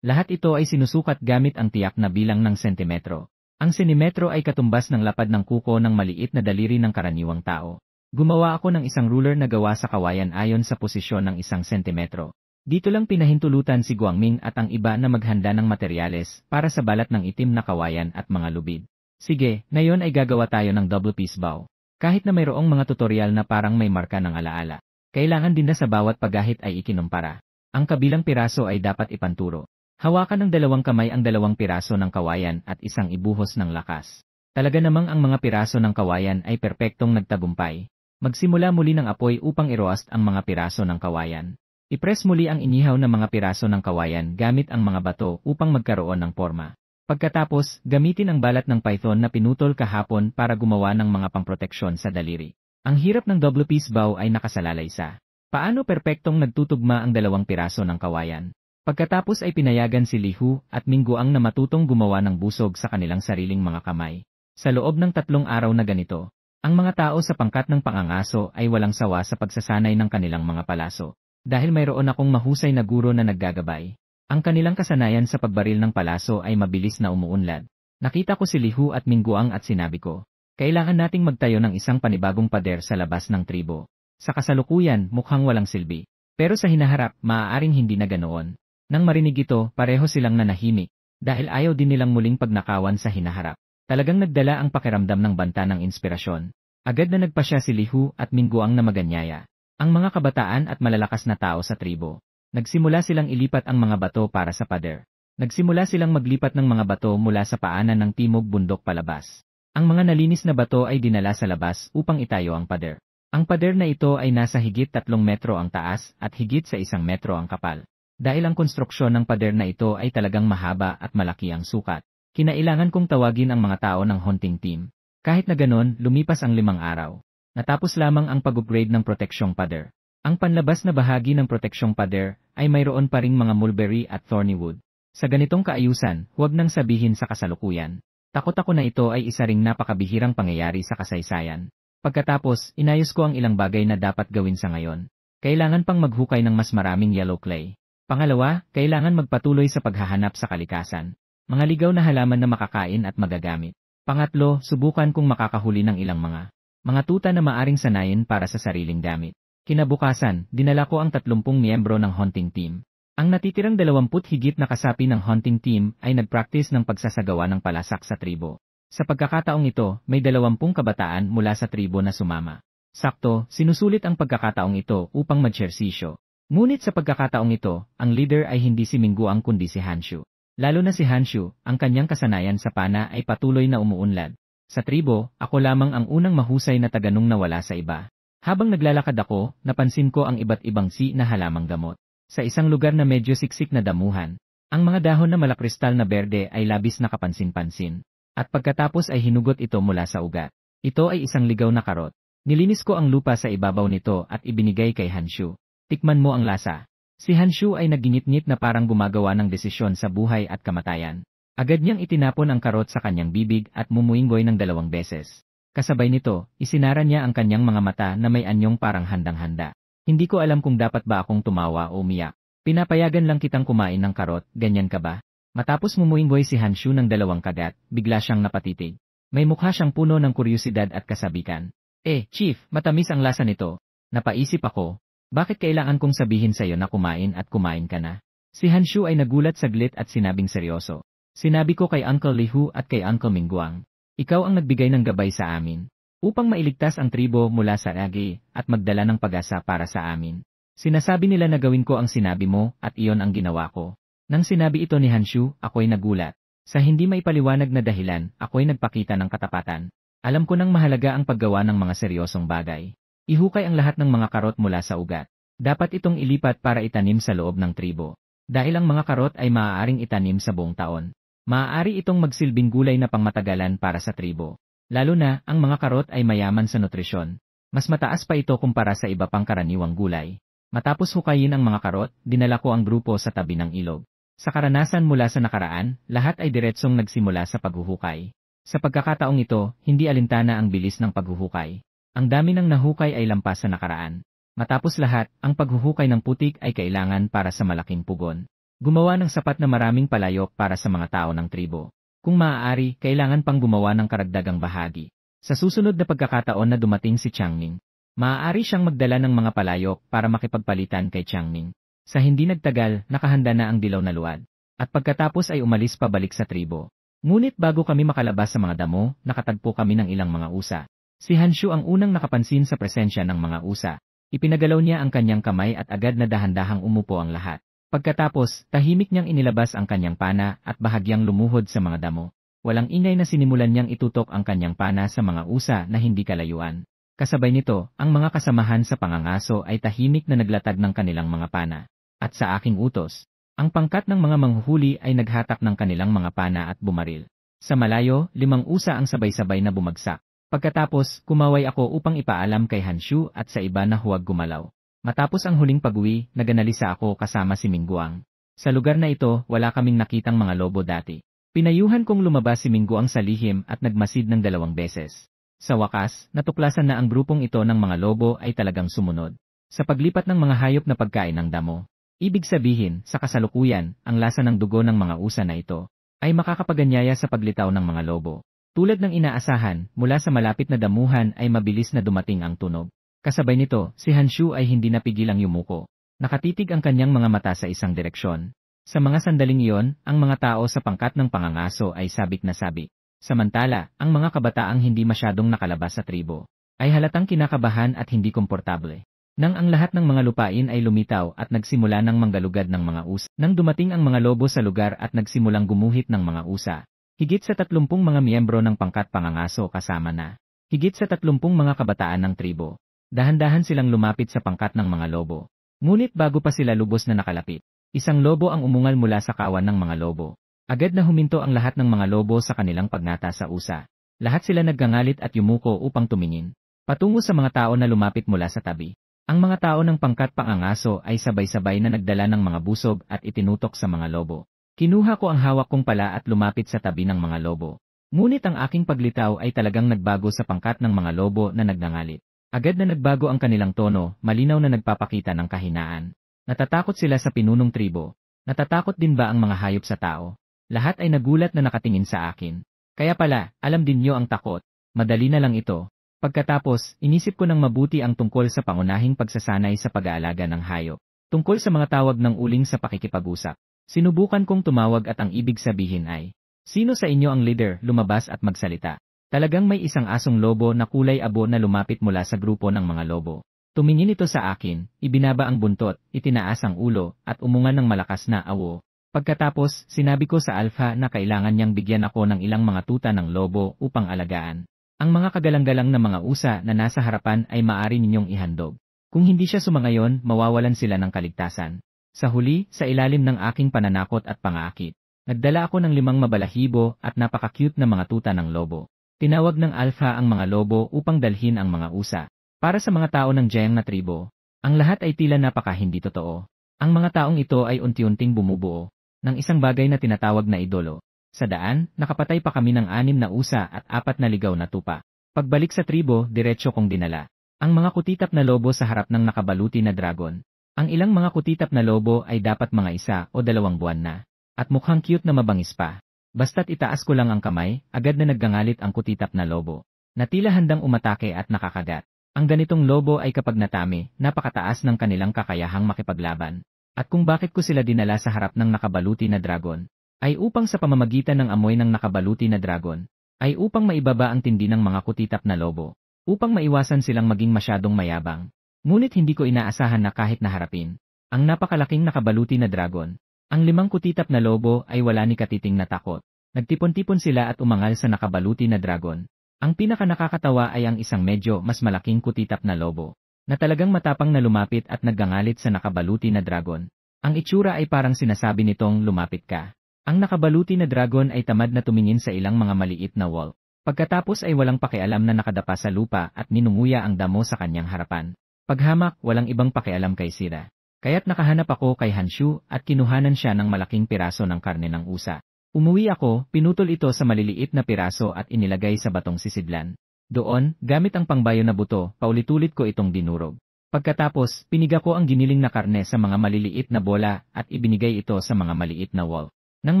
Lahat ito ay sinusukat gamit ang tiyak na bilang ng sentimetro. Ang sentimetro ay katumbas ng lapad ng kuko ng maliit na daliri ng karaniwang tao. Gumawa ako ng isang ruler na gawa sa kawayan ayon sa posisyon ng 1 sentimetro. Dito lang pinahintulutan si Guangming at ang iba na maghanda ng materyales para sa balat ng itim na kawayan at mga lubid. Sige, ngayon ay gagawa tayo ng double piece bow. Kahit na mayroong mga tutorial na parang may marka ng alaala, kailangan din na sa bawat paghahit ay ikinumpara. Ang kabilang piraso ay dapat ipanturo. Hawakan ng 2 kamay ang 2 piraso ng kawayan at isang ibuhos ng lakas. Talaga namang ang mga piraso ng kawayan ay perpektong nagtagumpay. Magsimula muli ng apoy upang i-roast ang mga piraso ng kawayan. I-press muli ang inihaw na mga piraso ng kawayan gamit ang mga bato upang magkaroon ng forma. Pagkatapos, gamitin ang balat ng python na pinutol kahapon para gumawa ng mga pangproteksyon sa daliri. Ang hirap ng double piece bow ay nakasalalay sa paano perpektong nagtutugma ang 2 piraso ng kawayan. Pagkatapos ay pinayagan si Li Hu at Mingguang na matutong gumawa ng busog sa kanilang sariling mga kamay. Sa loob ng 3 araw na ganito, ang mga tao sa pangkat ng pangangaso ay walang sawa sa pagsasanay ng kanilang mga palaso. Dahil mayroon akong mahusay na guro na naggagabay. Ang kanilang kasanayan sa pagbaril ng palaso ay mabilis na umuunlad. Nakita ko si Li Hu at Mingguang at sinabi ko, kailangan nating magtayo ng isang panibagong pader sa labas ng tribo. Sa kasalukuyan, mukhang walang silbi. Pero sa hinaharap, maaaring hindi na ganoon. Nang marinig ito, pareho silang nanahimik. Dahil ayaw din nilang muling pagnakawan sa hinaharap. Talagang nagdala ang pakiramdam ng banta ng inspirasyon. Agad na nagpasya si Li Hu at Mingguang na maganyaya. Ang mga kabataan at malalakas na tao sa tribo. Nagsimula silang ilipat ang mga bato para sa pader. Nagsimula silang maglipat ng mga bato mula sa paanan ng timog bundok palabas. Ang mga nalinis na bato ay dinala sa labas upang itayo ang pader. Ang pader na ito ay nasa higit 3 metro ang taas at higit sa 1 metro ang kapal. Dahil ang konstruksyon ng pader na ito ay talagang mahaba at malaki ang sukat, kinailangan kong tawagin ang mga tao ng hunting team. Kahit na ganon, lumipas ang 5 araw. Natapos lamang ang pag-upgrade ng proteksyong pader. Ang panlabas na bahagi ng proteksyong pader ay mayroon pa ring mga mulberry at thorny wood. Sa ganitong kaayusan, huwag nang sabihin sa kasalukuyan. Takot ako na ito ay isa ring napakabihirang pangyayari sa kasaysayan. Pagkatapos, inayos ko ang ilang bagay na dapat gawin sa ngayon. Kailangan pang maghukay ng mas maraming yellow clay. Pangalawa, kailangan magpatuloy sa paghahanap sa kalikasan. Mga ligaw na halaman na makakain at magagamit. Pangatlo, subukan kung makakahuli ng ilang mga tuta na maaring sanayin para sa sariling gamit. Kinabukasan, dinala ko ang 30 miyembro ng hunting team. Ang natitirang 20 higit na kasapi ng hunting team ay nagpractice ng pagsasagawa ng palasak sa tribo. Sa pagkakataong ito, may 20 kabataan mula sa tribo na sumama. Sakto, sinusulit ang pagkakataong ito upang magsersisyo. Ngunit sa pagkakataong ito, ang leader ay hindi si Mingguang kundi si Hanshu. Lalo na si Hanshu, ang kanyang kasanayan sa pana ay patuloy na umuunlad. Sa tribo, ako lamang ang unang mahusay na taganong nawala sa iba. Habang naglalakad ako, napansin ko ang iba't ibang na halamang gamot. Sa isang lugar na medyo siksik na damuhan, ang mga dahon na malakristal na berde ay labis na kapansin-pansin. At pagkatapos ay hinugot ito mula sa ugat. Ito ay isang ligaw na karot. Nilinis ko ang lupa sa ibabaw nito at ibinigay kay Hanshu. Tikman mo ang lasa. Si Hanshu ay nagingit-ngit na parang gumagawa ng desisyon sa buhay at kamatayan. Agad niyang itinapon ang karot sa kanyang bibig at mumuinggoy ng 2 beses. Kasabay nito, isinara niya ang kanyang mga mata na may anyong parang handang-handa. Hindi ko alam kung dapat ba akong tumawa o umiyak. Pinapayagan lang kitang kumain ng karot, ganyan ka ba? Matapos mumuinggoy si Hanshu ng 2 kagat, bigla siyang napatitig. May mukha siyang puno ng kuryosidad at kasabikan. Chief, matamis ang lasa nito. Napaisip ako. Bakit kailangan kong sabihin sa'yo na kumain at kumain ka na? Si Hanshu ay nagulat saglit at sinabing seryoso. Sinabi ko kay Uncle Li Hu at kay Uncle Mingguang, ikaw ang nagbigay ng gabay sa amin, upang mailigtas ang tribo mula sa agi at magdala ng pag-asa para sa amin. Sinasabi nila na gawin ko ang sinabi mo at iyon ang ginawa ko. Nang sinabi ito ni Hanshu, ako'y nagulat. Sa hindi maipaliwanag na dahilan, ako'y nagpakita ng katapatan. Alam ko nang mahalaga ang paggawa ng mga seryosong bagay. Ihukay ang lahat ng mga karot mula sa ugat. Dapat itong ilipat para itanim sa loob ng tribo. Dahil ang mga karot ay maaaring itanim sa buong taon. Maaari itong magsilbing gulay na pangmatagalan para sa tribo. Lalo na, ang mga karot ay mayaman sa nutrisyon. Mas mataas pa ito kumpara sa iba pang karaniwang gulay. Matapos hukayin ang mga karot, dinala ko ang grupo sa tabi ng ilog. Sa karanasan mula sa nakaraan, lahat ay diretsong nagsimula sa paghuhukay. Sa pagkakataong ito, hindi alintana ang bilis ng paghuhukay. Ang dami ng nahukay ay lampas sa nakaraan. Matapos lahat, ang paghuhukay ng putik ay kailangan para sa malaking pugon. Gumawa ng sapat na maraming palayok para sa mga tao ng tribo. Kung maaari, kailangan pang gumawa ng karagdagang bahagi. Sa susunod na pagkakataon na dumating si Changning, maaari siyang magdala ng mga palayok para makipagpalitan kay Changning. Sa hindi nagtagal, nakahanda na ang dilaw na luwad. At pagkatapos ay umalis pabalik sa tribo. Ngunit bago kami makalabas sa mga damo, nakatagpo kami ng ilang mga usa. Si Hanshu ang unang nakapansin sa presensya ng mga usa. Ipinagalaw niya ang kanyang kamay at agad na dahan-dahang umupo ang lahat. Pagkatapos, tahimik niyang inilabas ang kanyang pana at bahagyang lumuhod sa mga damo. Walang ingay na sinimulan niyang itutok ang kanyang pana sa mga usa na hindi kalayuan. Kasabay nito, ang mga kasamahan sa pangangaso ay tahimik na naglatag ng kanilang mga pana. At sa aking utos, ang pangkat ng mga manghuhuli ay naghatak ng kanilang mga pana at bumaril. Sa malayo, 5 usa ang sabay-sabay na bumagsak. Pagkatapos, kumaway ako upang ipaalam kay Hanshu at sa iba na huwag gumalaw. Matapos ang huling pag-uwi, naganalisa ako kasama si Mingguang. Sa lugar na ito, wala kaming nakitang mga lobo dati. Pinayuhan kong lumabas si Mingguang sa lihim at nagmasid ng 2 beses. Sa wakas, natuklasan na ang grupong ito ng mga lobo ay talagang sumunod. Sa paglipat ng mga hayop na pagkain ng damo. Ibig sabihin, sa kasalukuyan, ang lasa ng dugo ng mga usa na ito ay makakapaganyaya sa paglitaw ng mga lobo. Tulad ng inaasahan, mula sa malapit na damuhan ay mabilis na dumating ang tunog. Kasabay nito, si Hanshu ay hindi napigilang yumuko. Nakatitig ang kanyang mga mata sa isang direksyon. Sa mga sandaling iyon, ang mga tao sa pangkat ng pangangaso ay sabik na sabik. Samantala, ang mga kabataang hindi masyadong nakalabas sa tribo ay halatang kinakabahan at hindi komportable. Nang ang lahat ng mga lupain ay lumitaw at nagsimula ng manggalugad ng mga usa. Nang dumating ang mga lobo sa lugar at nagsimulang gumuhit ng mga usa. Higit sa 30 mga miyembro ng pangkat pangangaso kasama na. Higit sa 30 mga kabataan ng tribo. Dahan-dahan silang lumapit sa pangkat ng mga lobo. Ngunit bago pa sila lubos na nakalapit, isang lobo ang umungal mula sa kawan ng mga lobo. Agad na huminto ang lahat ng mga lobo sa kanilang pagnata sa usa. Lahat sila naggangalit at yumuko upang tumingin patungo sa mga tao na lumapit mula sa tabi. Ang mga tao ng pangkat pangangaso ay sabay-sabay na nagdala ng mga busog at itinutok sa mga lobo. Kinuha ko ang hawak kong pala at lumapit sa tabi ng mga lobo. Ngunit ang aking paglitaw ay talagang nagbago sa pangkat ng mga lobo na nagngangalit. Agad na nagbago ang kanilang tono, malinaw na nagpapakita ng kahinaan. Natatakot sila sa pinunong tribo. Natatakot din ba ang mga hayop sa tao? Lahat ay nagulat na nakatingin sa akin. Kaya pala, alam din niyo ang takot. Madali na lang ito. Pagkatapos, inisip ko ng mabuti ang tungkol sa pangunahing pagsasanay sa pag-aalaga ng hayop. Tungkol sa mga tawag ng uling sa pakikipag-usap. Sinubukan kong tumawag at ang ibig sabihin ay, sino sa inyo ang leader, lumabas at magsalita? Talagang may isang asong lobo na kulay abo na lumapit mula sa grupo ng mga lobo. Tumingin ito sa akin, ibinaba ang buntot, itinaas ang ulo, at umungan ng malakas na awo. Pagkatapos, sinabi ko sa Alpha na kailangan niyang bigyan ako ng ilang mga tuta ng lobo upang alagaan. Ang mga kagalang-galang na mga usa na nasa harapan ay maaari ninyong ihandog. Kung hindi siya sumangayon, mawawalan sila ng kaligtasan. Sa huli, sa ilalim ng aking pananakot at pangaakit, nagdala ako ng 5 mabalahibo at napaka-cute na mga tuta ng lobo. Tinawag ng Alpha ang mga lobo upang dalhin ang mga usa. Para sa mga tao ng Jiang na tribo, ang lahat ay tila napaka hindi totoo. Ang mga taong ito ay unti-unting bumubuo ng isang bagay na tinatawag na idolo. Sa daan, nakapatay pa kami ng 6 na usa at 4 na ligaw na tupa. Pagbalik sa tribo, diretsyo kong dinala ang mga kutitap na lobo sa harap ng nakabaluti na dragon. Ang ilang mga kutitap na lobo ay dapat mga 1 o 2 buwan na. At mukhang cute na mabangis pa. Basta't itaas ko lang ang kamay, agad na naggangalit ang kutitap na lobo. Na tila handang umatake at nakakagat. Ang ganitong lobo ay kapag natami, napakataas ng kanilang kakayahang makipaglaban. At kung bakit ko sila dinala sa harap ng nakabaluti na dragon, ay upang sa pamamagitan ng amoy ng nakabaluti na dragon, ay upang maibaba ang tindi ng mga kutitap na lobo. Upang maiwasan silang maging masyadong mayabang. Ngunit hindi ko inaasahan na kahit naharapin ang napakalaking nakabaluti na dragon, ang 5 kutitap na lobo ay wala ni katiting na takot. Nagtipon-tipon sila at umangal sa nakabaluti na dragon. Ang pinaka-nakakatawa ay ang isang medyo mas malaking kutitap na lobo, na talagang matapang na lumapit at naggangalit sa nakabaluti na dragon. Ang itsura ay parang sinasabi nitong lumapit ka. Ang nakabaluti na dragon ay tamad na tumingin sa ilang mga maliit na wall. Pagkatapos ay walang pakialam na nakadapa sa lupa at ninunguya ang damo sa kanyang harapan. Paghamak, walang ibang pakialam kay Sira. Kaya't nakahanap ako kay Hanshu at kinuhanan siya ng malaking piraso ng karne ng usa. Umuwi ako, pinutol ito sa maliliit na piraso at inilagay sa batong sisidlan. Doon, gamit ang pangbayo na buto, paulit-ulit ko itong dinurog. Pagkatapos, piniga ko ang giniling na karne sa mga maliliit na bola at ibinigay ito sa mga maliit na wolf. Nang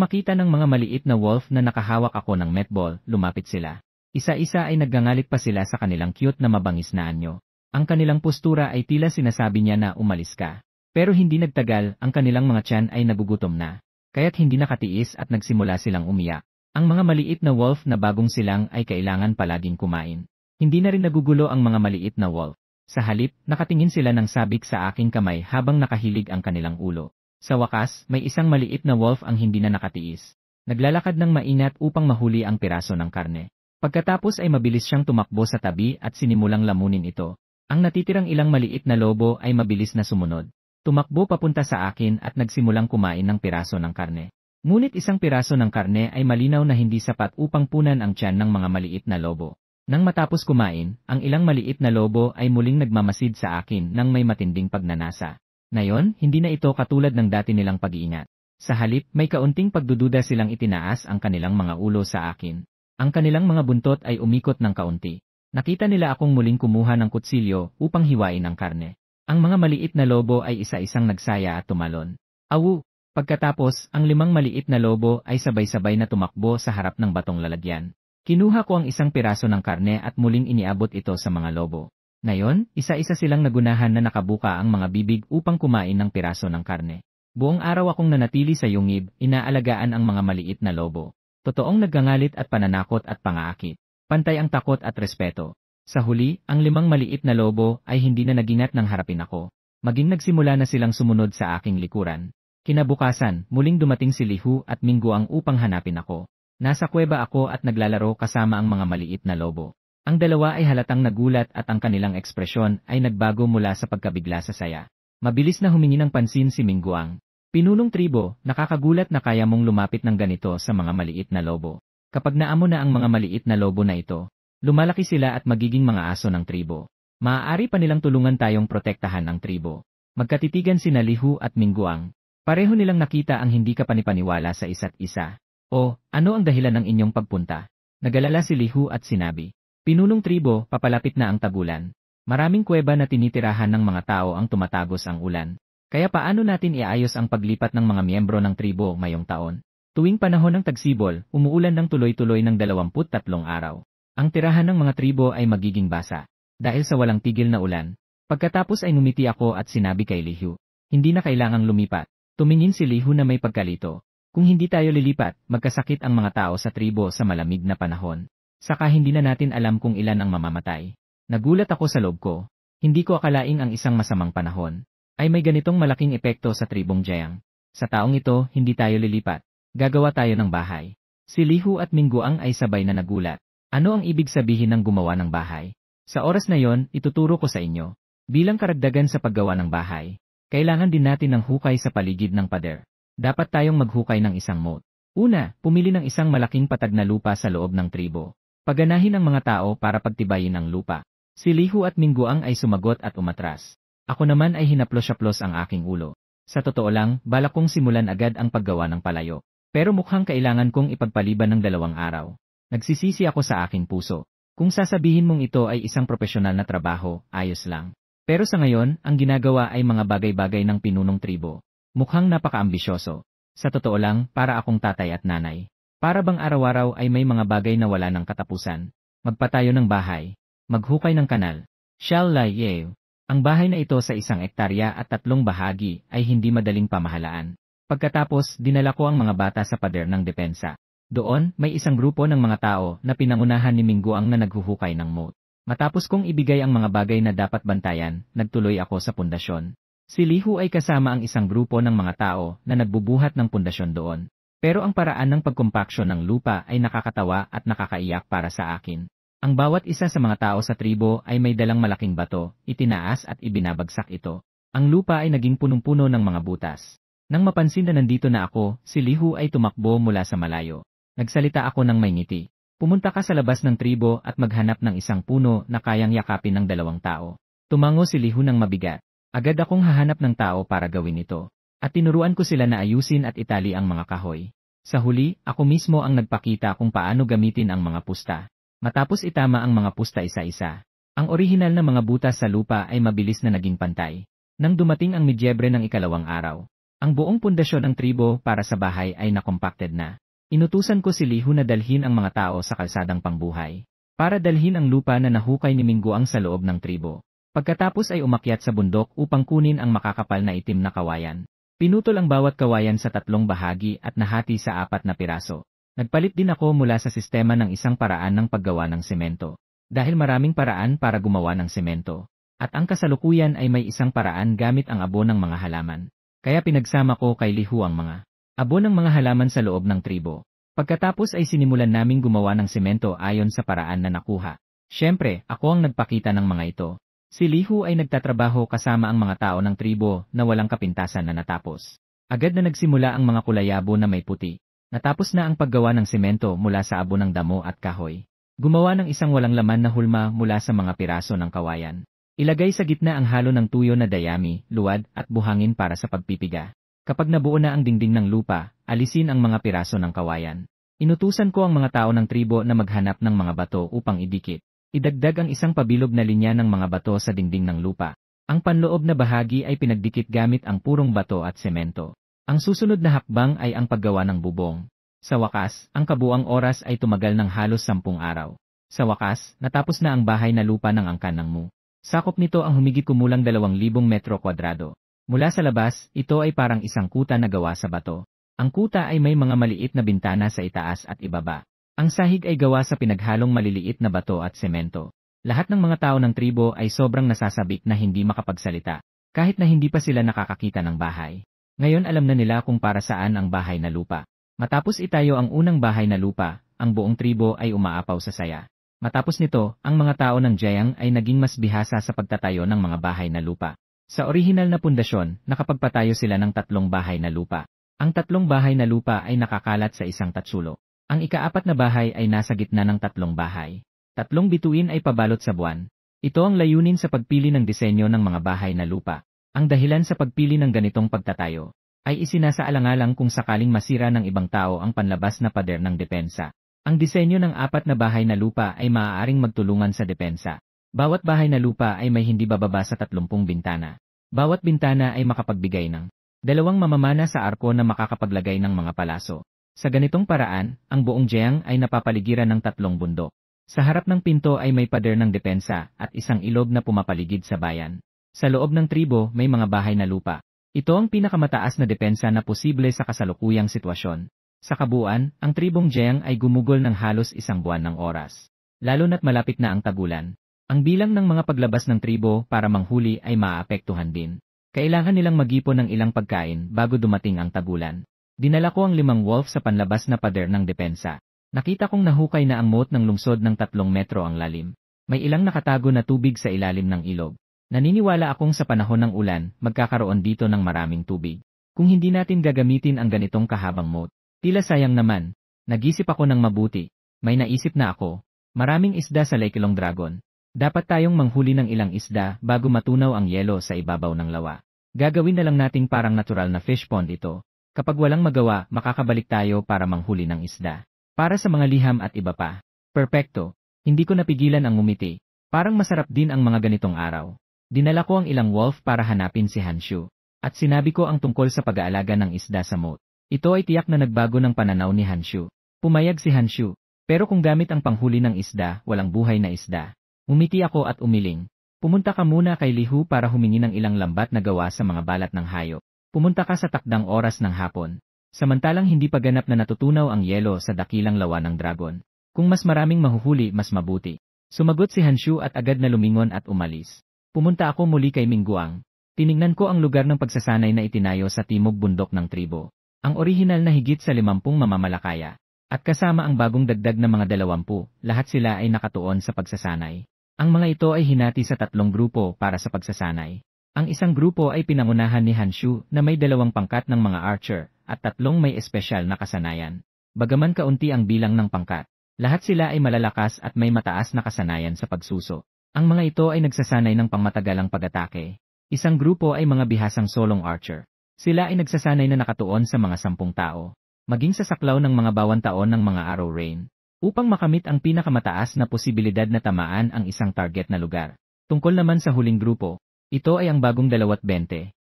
makita ng mga maliit na wolf na nakahawak ako ng meatball, lumapit sila. Isa-isa ay naggangalit pa sila sa kanilang cute na mabangis na anyo. Ang kanilang postura ay tila sinasabi niya na umalis ka. Pero hindi nagtagal, ang kanilang mga tiyan ay nagugutom na. Kaya't hindi nakatiis at nagsimula silang umiyak. Ang mga maliit na wolf na bagong silang ay kailangan palaging kumain. Hindi na rin nagugulo ang mga maliit na wolf. Sa halip, nakatingin sila ng sabik sa aking kamay habang nakahilig ang kanilang ulo. Sa wakas, may isang maliit na wolf ang hindi na nakatiis. Naglalakad ng maingat upang mahuli ang piraso ng karne. Pagkatapos ay mabilis siyang tumakbo sa tabi at sinimulang lamunin ito. Ang natitirang ilang maliit na lobo ay mabilis na sumunod. Tumakbo papunta sa akin at nagsimulang kumain ng piraso ng karne. Ngunit isang piraso ng karne ay malinaw na hindi sapat upang punan ang tiyan ng mga maliit na lobo. Nang matapos kumain, ang ilang maliit na lobo ay muling nagmamasid sa akin nang may matinding pagnanasa. Ngayon, hindi na ito katulad ng dati nilang pag-iingat. Sa halip, may kaunting pagdududa silang itinaas ang kanilang mga ulo sa akin. Ang kanilang mga buntot ay umikot ng kaunti. Nakita nila akong muling kumuha ng kutsilyo upang hiwain ang karne. Ang mga maliit na lobo ay isa-isang nagsaya at tumalon. Awu! Pagkatapos, ang 5 maliit na lobo ay sabay-sabay na tumakbo sa harap ng batong lalagyan. Kinuha ko ang isang piraso ng karne at muling iniabot ito sa mga lobo. Ngayon, isa-isa silang nagunahan na nakabuka ang mga bibig upang kumain ng piraso ng karne. Buong araw akong nanatili sa yungib, inaalagaan ang mga maliit na lobo. Totoong naggangalit at pananakot at pangaakit. Pantay ang takot at respeto. Sa huli, ang 5 maliit na lobo ay hindi na nagingat nang harapin ako. Maging nagsimula na silang sumunod sa aking likuran. Kinabukasan, muling dumating si Lihu at Mingguang upang hanapin ako. Nasa kuweba ako at naglalaro kasama ang mga maliit na lobo. Ang dalawa ay halatang nagulat at ang kanilang ekspresyon ay nagbago mula sa pagkabigla sa saya. Mabilis na humingi ng pansin si Mingguang. Pinunong tribo, nakakagulat na kaya mong lumapit ng ganito sa mga maliit na lobo. Kapag naamo na ang mga maliit na lobo na ito, lumalaki sila at magiging mga aso ng tribo. Maaari pa nilang tulungan tayong protektahan ang tribo. Magkatitigan sina Lihu at Mingguang. Pareho nilang nakita ang hindi kapanipaniwala sa isa't isa. O, ano ang dahilan ng inyong pagpunta? Nagalala si Lihu at sinabi. Pinunong tribo, papalapit na ang tagulan. Maraming kuweba na tinitirahan ng mga tao ang tumatagos ang ulan. Kaya paano natin iayos ang paglipat ng mga miyembro ng tribo ngayong taon? Tuwing panahon ng tagsibol, umuulan ng tuloy-tuloy ng 23 araw. Ang tirahan ng mga tribo ay magiging basa. Dahil sa walang tigil na ulan. Pagkatapos ay ngumiti ako at sinabi kay Lihu. Hindi na kailangang lumipat. Tumingin si Lihu na may pagkalito. Kung hindi tayo lilipat, magkasakit ang mga tao sa tribo sa malamig na panahon. Saka hindi na natin alam kung ilan ang mamamatay. Nagulat ako sa loob ko. Hindi ko akalaing ang isang masamang panahon ay may ganitong malaking epekto sa tribong Jayang. Sa taong ito, hindi tayo lilipat. Gagawa tayo ng bahay. Si Lihu at Mingguang ay sabay na nagulat. Ano ang ibig sabihin ng gumawa ng bahay? Sa oras na yon, ituturo ko sa inyo. Bilang karagdagan sa paggawa ng bahay, kailangan din natin ng hukay sa paligid ng pader. Dapat tayong maghukay ng isang moat. Una, pumili ng isang malaking patag na lupa sa loob ng tribo. Paganahin ang mga tao para pagtibayin ang lupa. Si Lihu at Mingguang ay sumagot at umatras. Ako naman ay hinaplos-haplos ang aking ulo. Sa totoo lang, balak kong simulan agad ang paggawa ng palayo. Pero mukhang kailangan kong ipagpaliban ng 2 araw. Nagsisisi ako sa aking puso. Kung sasabihin mong ito ay isang profesional na trabaho, ayos lang. Pero sa ngayon, ang ginagawa ay mga bagay-bagay ng pinunong tribo. Mukhang napaka-ambisyoso. Sa totoo lang, para akong tatay at nanay. Para bang araw-araw ay may mga bagay na wala ng katapusan. Magpatayo ng bahay. Maghukay ng kanal. Shall-la-yew. Ang bahay na ito sa 1 hektarya at 3 bahagi ay hindi madaling pamahalaan. Pagkatapos, dinala ko ang mga bata sa pader ng depensa. Doon, may isang grupo ng mga tao na pinangunahan ni Mingguang na naghuhukay ng moat. Matapos kong ibigay ang mga bagay na dapat bantayan, nagtuloy ako sa pundasyon. Si Lihu ay kasama ang isang grupo ng mga tao na nagbubuhat ng pundasyon doon. Pero ang paraan ng pagkompaksyon ng lupa ay nakakatawa at nakakaiyak para sa akin. Ang bawat isa sa mga tao sa tribo ay may dalang malaking bato, itinaas at ibinabagsak ito. Ang lupa ay naging punong-puno ng mga butas. Nang mapansin na nandito na ako, si Lihu ay tumakbo mula sa malayo. Nagsalita ako ng may ngiti. Pumunta ka sa labas ng tribo at maghanap ng isang puno na kayang yakapin ng 2 tao. Tumango si Lihu ng mabigat. Agad akong hahanap ng tao para gawin ito. At tinuruan ko sila na ayusin at itali ang mga kahoy. Sa huli, ako mismo ang nagpakita kung paano gamitin ang mga pusta. Matapos itama ang mga pusta isa-isa, ang orihinal na mga butas sa lupa ay mabilis na naging pantay. Nang dumating ang Medyebre ng ikalawang araw, ang buong pundasyon ng tribo para sa bahay ay nakompacted na. Inutusan ko si Lihu na dalhin ang mga tao sa kalsadang pangbuhay, para dalhin ang lupa na nahukay ni Mingguang sa loob ng tribo. Pagkatapos ay umakyat sa bundok upang kunin ang makakapal na itim na kawayan. Pinutol ang bawat kawayan sa 3 bahagi at nahati sa 4 na piraso. Nagpalit din ako mula sa sistema ng isang paraan ng paggawa ng semento. Dahil maraming paraan para gumawa ng semento. At ang kasalukuyan ay may isang paraan gamit ang abo ng mga halaman. Kaya pinagsama ko kay Lihu ang mga abo ng mga halaman sa loob ng tribo. Pagkatapos ay sinimulan naming gumawa ng semento ayon sa paraan na nakuha. Siyempre, ako ang nagpakita ng mga ito. Si Lihu ay nagtatrabaho kasama ang mga tao ng tribo na walang kapintasan na natapos. Agad na nagsimula ang mga kulayabo na may puti. Natapos na ang paggawa ng semento mula sa abo ng damo at kahoy. Gumawa ng isang walang laman na hulma mula sa mga piraso ng kawayan. Ilagay sa gitna ang halo ng tuyo na dayami, luwad at buhangin para sa pagpipiga. Kapag nabuo na ang dingding ng lupa, alisin ang mga piraso ng kawayan. Inutusan ko ang mga tao ng tribo na maghanap ng mga bato upang idikit. Idagdag ang isang pabilog na linya ng mga bato sa dingding ng lupa. Ang panloob na bahagi ay pinagdikit gamit ang purong bato at semento. Ang susunod na hakbang ay ang paggawa ng bubong. Sa wakas, ang kabuang oras ay tumagal ng halos 10 araw. Sa wakas, natapos na ang bahay na lupa ng angkan ng Mu. Sakop nito ang humigit kumulang 2,000 metro kwadrado. Mula sa labas, ito ay parang isang kuta na gawa sa bato. Ang kuta ay may mga maliit na bintana sa itaas at ibaba. Ang sahig ay gawa sa pinaghalong maliliit na bato at semento. Lahat ng mga tao ng tribo ay sobrang nasasabik na hindi makapagsalita, kahit na hindi pa sila nakakakita ng bahay. Ngayon alam na nila kung para saan ang bahay na lupa. Matapos itayo ang unang bahay na lupa, ang buong tribo ay umaapaw sa saya. Matapos nito, ang mga tao ng Jayang ay naging mas bihasa sa pagtatayo ng mga bahay na lupa. Sa orihinal na pundasyon, nakapagpatayo sila ng 3 bahay na lupa. Ang 3 bahay na lupa ay nakakalat sa isang tatsulo. Ang ika-4 na bahay ay nasa gitna ng 3 bahay. 3 bituin ay pabalot sa buwan. Ito ang layunin sa pagpili ng disenyo ng mga bahay na lupa. Ang dahilan sa pagpili ng ganitong pagtatayo ay isinasaalang-alang kung sakaling masira ng ibang tao ang panlabas na pader ng depensa. Ang disenyo ng 4 na bahay na lupa ay maaaring magtulungan sa depensa. Bawat bahay na lupa ay may hindi bababa sa 30 bintana. Bawat bintana ay makapagbigay ng 2 mamamana sa arko na makakapaglagay ng mga palaso. Sa ganitong paraan, ang buong Jayang ay napapaligiran ng 3 bundok. Sa harap ng pinto ay may pader ng depensa at isang ilog na pumapaligid sa bayan. Sa loob ng tribo may mga bahay na lupa. Ito ang pinakamataas na depensa na posible sa kasalukuyang sitwasyon. Sa kabuuan, ang tribong Jayang ay gumugol ng halos 1 buwan ng oras. Lalo na't malapit na ang tagulan. Ang bilang ng mga paglabas ng tribo para manghuli ay maaapektuhan din. Kailangan nilang magipon ng ilang pagkain bago dumating ang tagulan. Dinala ko ang 5 wolf sa panlabas na pader ng depensa. Nakita kong nahukay na ang moat ng lungsod ng 3 metro ang lalim. May ilang nakatago na tubig sa ilalim ng ilog. Naniniwala akong sa panahon ng ulan, magkakaroon dito ng maraming tubig. Kung hindi natin gagamitin ang ganitong kahabang moat, tila sayang naman. Nag-isip ako ng mabuti. May naisip na ako. Maraming isda sa Lake Long Dragon. Dapat tayong manghuli ng ilang isda bago matunaw ang yelo sa ibabaw ng lawa. Gagawin na lang nating parang natural na fish pond ito. Kapag walang magawa, makakabalik tayo para manghuli ng isda. Para sa mga liham at iba pa. Perpekto. Hindi ko napigilan ang ngumiti. Parang masarap din ang mga ganitong araw. Dinala ko ang ilang wolf para hanapin si Hanshu. At sinabi ko ang tungkol sa pag-aalaga ng isda sa moat. Ito ay tiyak na nagbago ng pananaw ni Hanshu. Pumayag si Hanshu. Pero kung gamit ang panghuli ng isda, walang buhay na isda. Umiti ako at umiling. Pumunta ka muna kay Lihu para humingi ng ilang lambat na gawa sa mga balat ng hayop. Pumunta ka sa takdang oras ng hapon. Samantalang hindi pa ganap na natutunaw ang yelo sa dakilang lawa ng dragon. Kung mas maraming mahuhuli, mas mabuti. Sumagot si Hanshu at agad na lumingon at umalis. Pumunta ako muli kay Mingguang. Tiningnan ko ang lugar ng pagsasanay na itinayo sa timog bundok ng tribo. Ang orihinal na higit sa 50 mamamalakaya. At kasama ang bagong dagdag na mga 20, lahat sila ay nakatuon sa pagsasanay. Ang mga ito ay hinati sa 3 grupo para sa pagsasanay. Ang isang grupo ay pinangunahan ni Hanshu na may 2 pangkat ng mga archer at 3 may espesyal na kasanayan. Bagaman kaunti ang bilang ng pangkat, lahat sila ay malalakas at may mataas na kasanayan sa pagsuso. Ang mga ito ay nagsasanay ng pangmatagalang pag-atake. Isang grupo ay mga bihasang solong archer. Sila ay nagsasanay na nakatuon sa mga 10 tao. maging sa saklaw ng mga bawang taon ng mga arrow rain, upang makamit ang pinakamataas na posibilidad na tamaan ang isang target na lugar. Tungkol naman sa huling grupo, ito ay ang bagong 20.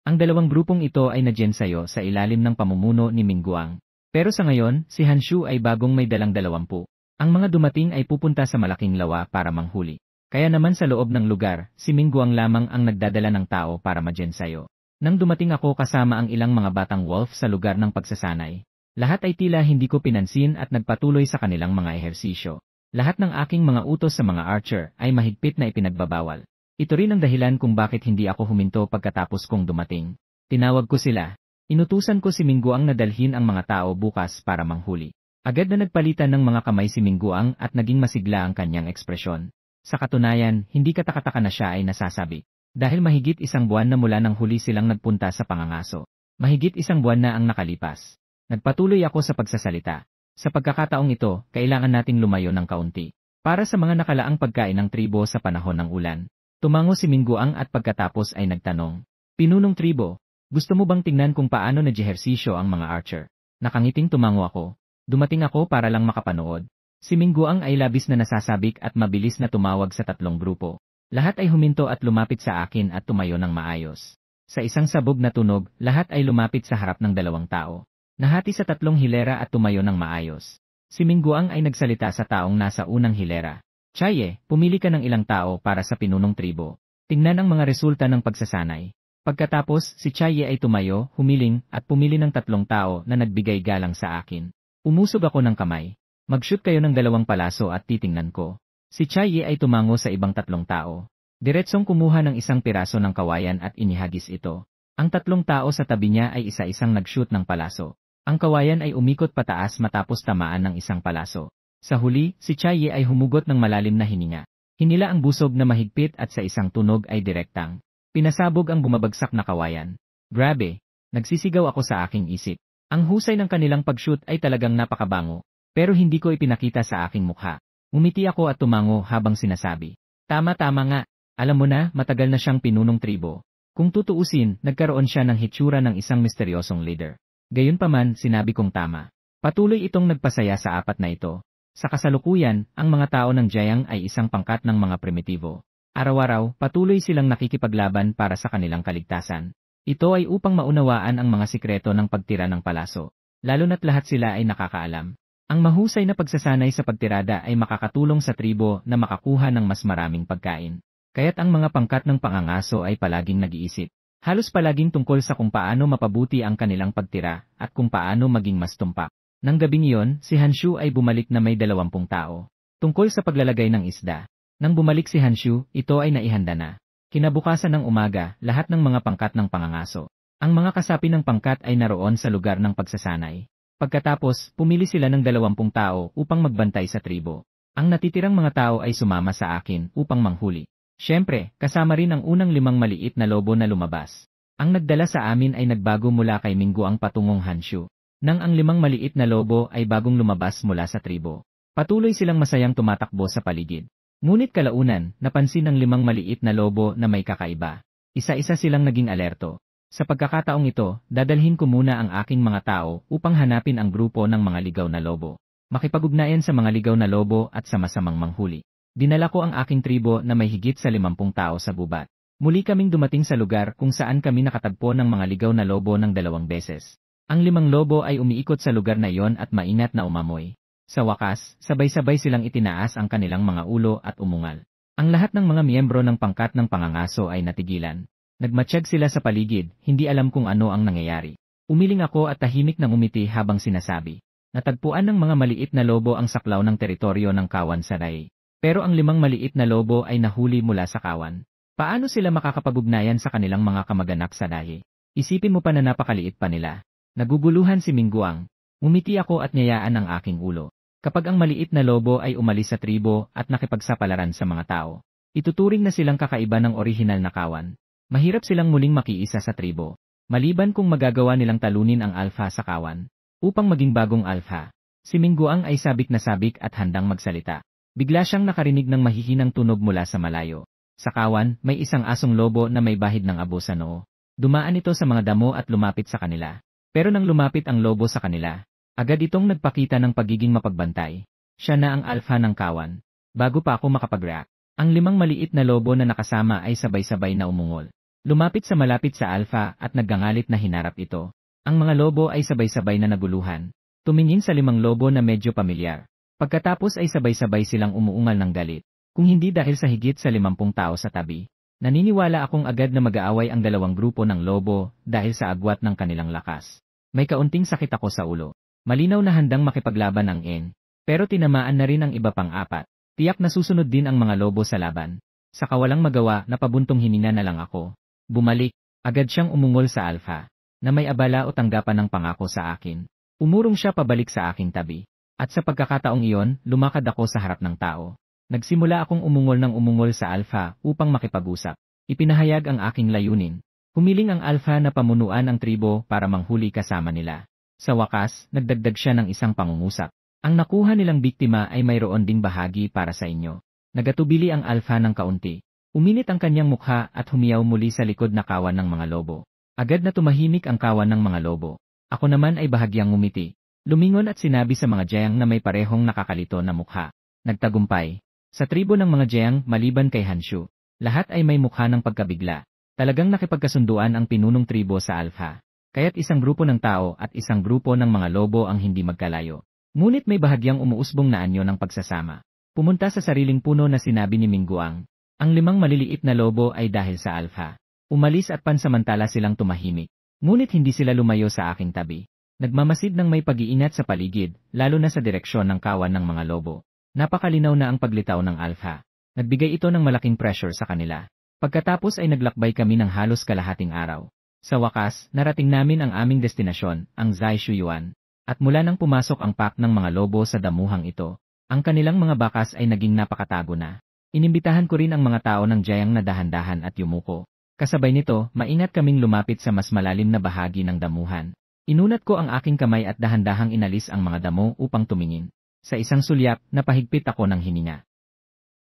Ang dalawang grupong ito ay nadyensayo sa ilalim ng pamumuno ni Mingguang. Pero sa ngayon, si Hanshu ay bagong may dalang 20. Ang mga dumating ay pupunta sa malaking lawa para manghuli. Kaya naman sa loob ng lugar, si Mingguang lamang ang nagdadala ng tao para madyensayo. Nang dumating ako kasama ang ilang mga batang wolf sa lugar ng pagsasanay, lahat ay tila hindi ko pinansin at nagpatuloy sa kanilang mga ehersisyo. Lahat ng aking mga utos sa mga archer ay mahigpit na ipinagbabawal. Ito rin ang dahilan kung bakit hindi ako huminto pagkatapos kong dumating. Tinawag ko sila. Inutusan ko si Mingguang na dalhin ang mga tao bukas para manghuli. Agad na nagpalitan ng mga kamay si Mingguang at naging masigla ang kanyang ekspresyon. Sa katunayan, hindi katakataka na siya ay nasasabi. Dahil mahigit 1 buwan na mula nang huli silang nagpunta sa pangangaso. Mahigit 1 buwan na ang nakalipas. Nagpatuloy ako sa pagsasalita. Sa pagkakataong ito, kailangan nating lumayo ng kaunti. Para sa mga nakalaang pagkain ng tribo sa panahon ng ulan. Tumango si Mingguang at pagkatapos ay nagtanong. Pinunong tribo, gusto mo bang tingnan kung paano nag-ehersisyo ang mga archer? Nakangiting tumango ako. Dumating ako para lang makapanood. Si Mingguang ay labis na nasasabik at mabilis na tumawag sa 3 grupo. Lahat ay huminto at lumapit sa akin at tumayo ng maayos. Sa isang sabog na tunog, lahat ay lumapit sa harap ng 2 tao. Nahati sa 3 hilera at tumayo ng maayos. Si Mingguang ay nagsalita sa taong nasa unang hilera. Chaye, pumili ka ng ilang tao para sa pinunong tribo. Tingnan ang mga resulta ng pagsasanay. Pagkatapos, si Chaye ay tumayo, humiling, at pumili ng 3 tao na nagbigay galang sa akin. Umusog ako ng kamay. Mag-shoot kayo ng 2 palaso at titingnan ko. Si Chaye ay tumango sa ibang 3 tao. Diretsong kumuha ng 1 piraso ng kawayan at inihagis ito. Ang 3 tao sa tabi niya ay isa-isang nag-shoot ng palaso. Ang kawayan ay umikot pataas matapos tamaan ng 1 palaso. Sa huli, si Chaye ay humugot ng malalim na hininga. Hinila ang busog na mahigpit at sa isang tunog ay direktang. Pinasabog ang bumabagsak na kawayan. Grabe! Nagsisigaw ako sa aking isip. Ang husay ng kanilang pag-shoot ay talagang napakabango. Pero hindi ko ipinakita sa aking mukha. Umiti ako at tumango habang sinasabi. Tama-tama nga. Alam mo na, matagal na siyang pinunong tribo. Kung tutuusin, nagkaroon siya ng hitsura ng isang misteryosong leader. Gayunpaman, sinabi kong tama. Patuloy itong nagpasaya sa 4 na ito. Sa kasalukuyan, ang mga tao ng Jiang ay isang pangkat ng mga primitibo. Araw-araw, patuloy silang nakikipaglaban para sa kanilang kaligtasan. Ito ay upang maunawaan ang mga sikreto ng pagtira ng palaso. Lalo na't lahat sila ay nakakaalam. Ang mahusay na pagsasanay sa pagtirada ay makakatulong sa tribo na makakuha ng mas maraming pagkain. Kaya't ang mga pangkat ng pangangaso ay palaging nag-iisip. Halos palaging tungkol sa kung paano mapabuti ang kanilang pagtira at kung paano maging mas tumpak. Nang gabing iyon, si Hanshu ay bumalik na may 20 tao. Tungkol sa paglalagay ng isda. Nang bumalik si Hanshu, ito ay naihanda na. Kinabukasan ng umaga, lahat ng mga pangkat ng pangangaso. Ang mga kasapi ng pangkat ay naroon sa lugar ng pagsasanay. Pagkatapos, pumili sila ng 20 tao upang magbantay sa tribo. Ang natitirang mga tao ay sumama sa akin upang manghuli. Siyempre, kasama rin ang unang 5 maliit na lobo na lumabas. Ang nagdala sa amin ay nagbago mula kay Mingguang patungong Hanshu. Nang ang 5 maliit na lobo ay bagong lumabas mula sa tribo. Patuloy silang masayang tumatakbo sa paligid. Ngunit kalaunan, napansin ng 5 maliit na lobo na may kakaiba. Isa-isa silang naging alerto. Sa pagkakataong ito, dadalhin ko muna ang aking mga tao upang hanapin ang grupo ng mga ligaw na lobo. Makipag-ugnayan sa mga ligaw na lobo at sa masamang manghuli. Dinala ko ang aking tribo na may higit sa 50 tao sa gubat. Muli kaming dumating sa lugar kung saan kami nakatagpo ng mga ligaw na lobo ng 2 beses. Ang 5 lobo ay umiikot sa lugar na iyon at maingat na umamoy. Sa wakas, sabay-sabay silang itinaas ang kanilang mga ulo at umungal. Ang lahat ng mga miyembro ng pangkat ng pangangaso ay natigilan. Nagmatsyag sila sa paligid, hindi alam kung ano ang nangyayari. Umiling ako at tahimik na umiti habang sinasabi. Natagpuan ng mga maliit na lobo ang saklaw ng teritoryo ng Kawan Saray. Pero ang 5 maliit na lobo ay nahuli mula sa kawan. Paano sila makakapag-ugnayan sa kanilang mga kamag-anak sa dahi? Isipin mo pa na napakaliit pa nila. Naguguluhan si Mingguang. Umiti ako at niyayaan ang aking ulo. Kapag ang maliit na lobo ay umalis sa tribo at nakipagsapalaran sa mga tao, ituturing na silang kakaiba ng orihinal na kawan. Mahirap silang muling makiisa sa tribo. Maliban kung magagawa nilang talunin ang alpha sa kawan. Upang maging bagong alpha, si Mingguang ay sabik na sabik at handang magsalita. Bigla siyang nakarinig ng mahihinang tunog mula sa malayo. Sa kawan, may isang asong lobo na may bahid ng abo sa noo. Dumaan ito sa mga damo at lumapit sa kanila. Pero nang lumapit ang lobo sa kanila, Agad itong nagpakita ng pagiging mapagbantay. Siya na ang alpha ng kawan. Bago pa ako makapag-react, ang 5 maliit na lobo na nakasama ay sabay-sabay na umungol. Lumapit sa malapit sa alpha at naggangalit na hinarap ito. Ang mga lobo ay sabay-sabay na naguluhan. Tumingin sa 5 lobo na medyo pamilyar. Pagkatapos ay sabay-sabay silang umuungal ng galit. Kung hindi dahil sa higit sa 50 tao sa tabi. Naniniwala akong agad na mag-aaway ang 2 grupo ng lobo dahil sa agwat ng kanilang lakas. May kaunting sakit ako sa ulo. Malinaw na handang makipaglaban ang N. Pero tinamaan na rin ang iba pang 4. Tiyak na susunod din ang mga lobo sa laban. Sa kawalang magawa, napabuntong hinina na lang ako. Bumalik, agad siyang umungol sa alpha. Na may abala o tanggapan ng pangako sa akin. Umurong siya pabalik sa aking tabi. At sa pagkakataong iyon, lumakad ako sa harap ng tao. Nagsimula akong umungol sa alpha upang makipag-usap. Ipinahayag ang aking layunin. Humiling ang alpha na pamunuan ang tribo para manghuli kasama nila. Sa wakas, nagdagdag siya ng isang pangungusap. Ang nakuha nilang biktima ay mayroon ding bahagi para sa inyo. Nagatubili ang alpha ng kaunti. Uminit ang kanyang mukha at humiyaw muli sa likod na kawan ng mga lobo. Agad na tumahimik ang kawan ng mga lobo. Ako naman ay bahagyang ngumiti. Lumingon at sinabi sa mga jayang na may parehong nakakalito na mukha. Nagtagumpay. Sa tribo ng mga jayang maliban kay Hanshu, lahat ay may mukha ng pagkabigla. Talagang nakipagkasunduan ang pinunong tribo sa alpha. Kaya't isang grupo ng tao at isang grupo ng mga lobo ang hindi magkalayo. Ngunit may bahagyang umuusbong na anyo ng pagsasama. Pumunta sa sariling puno na sinabi ni Mingguang. Ang 5 maliliit na lobo ay dahil sa alpha. Umalis at pansamantala silang tumahimik. Ngunit hindi sila lumayo sa aking tabi. Nagmamasid ng may pag-iingat sa paligid, lalo na sa direksyon ng kawan ng mga lobo. Napakalinaw na ang paglitaw ng alpha. Nagbigay ito ng malaking pressure sa kanila. Pagkatapos ay naglakbay kami ng halos kalahating araw. Sa wakas, narating namin ang aming destinasyon, ang Zai Shuyuan. At mula nang pumasok ang pack ng mga lobo sa damuhang ito, ang kanilang mga bakas ay naging napakatago na. Inimbitahan ko rin ang mga tao ng Jayang na dahan-dahan at yumuko. Kasabay nito, maingat kaming lumapit sa mas malalim na bahagi ng damuhan. Inunat ko ang aking kamay at dahan-dahang inalis ang mga damo upang tumingin. Sa isang sulyap, napahigpit ako ng hininga.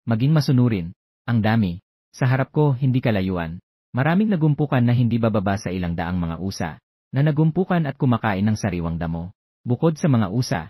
Maging masunurin. Ang dami. Sa harap ko, hindi kalayuan. Maraming nagumpukan na hindi bababa sa 100 mga usa, na nagumpukan at kumakain ng sariwang damo. Bukod sa mga usa.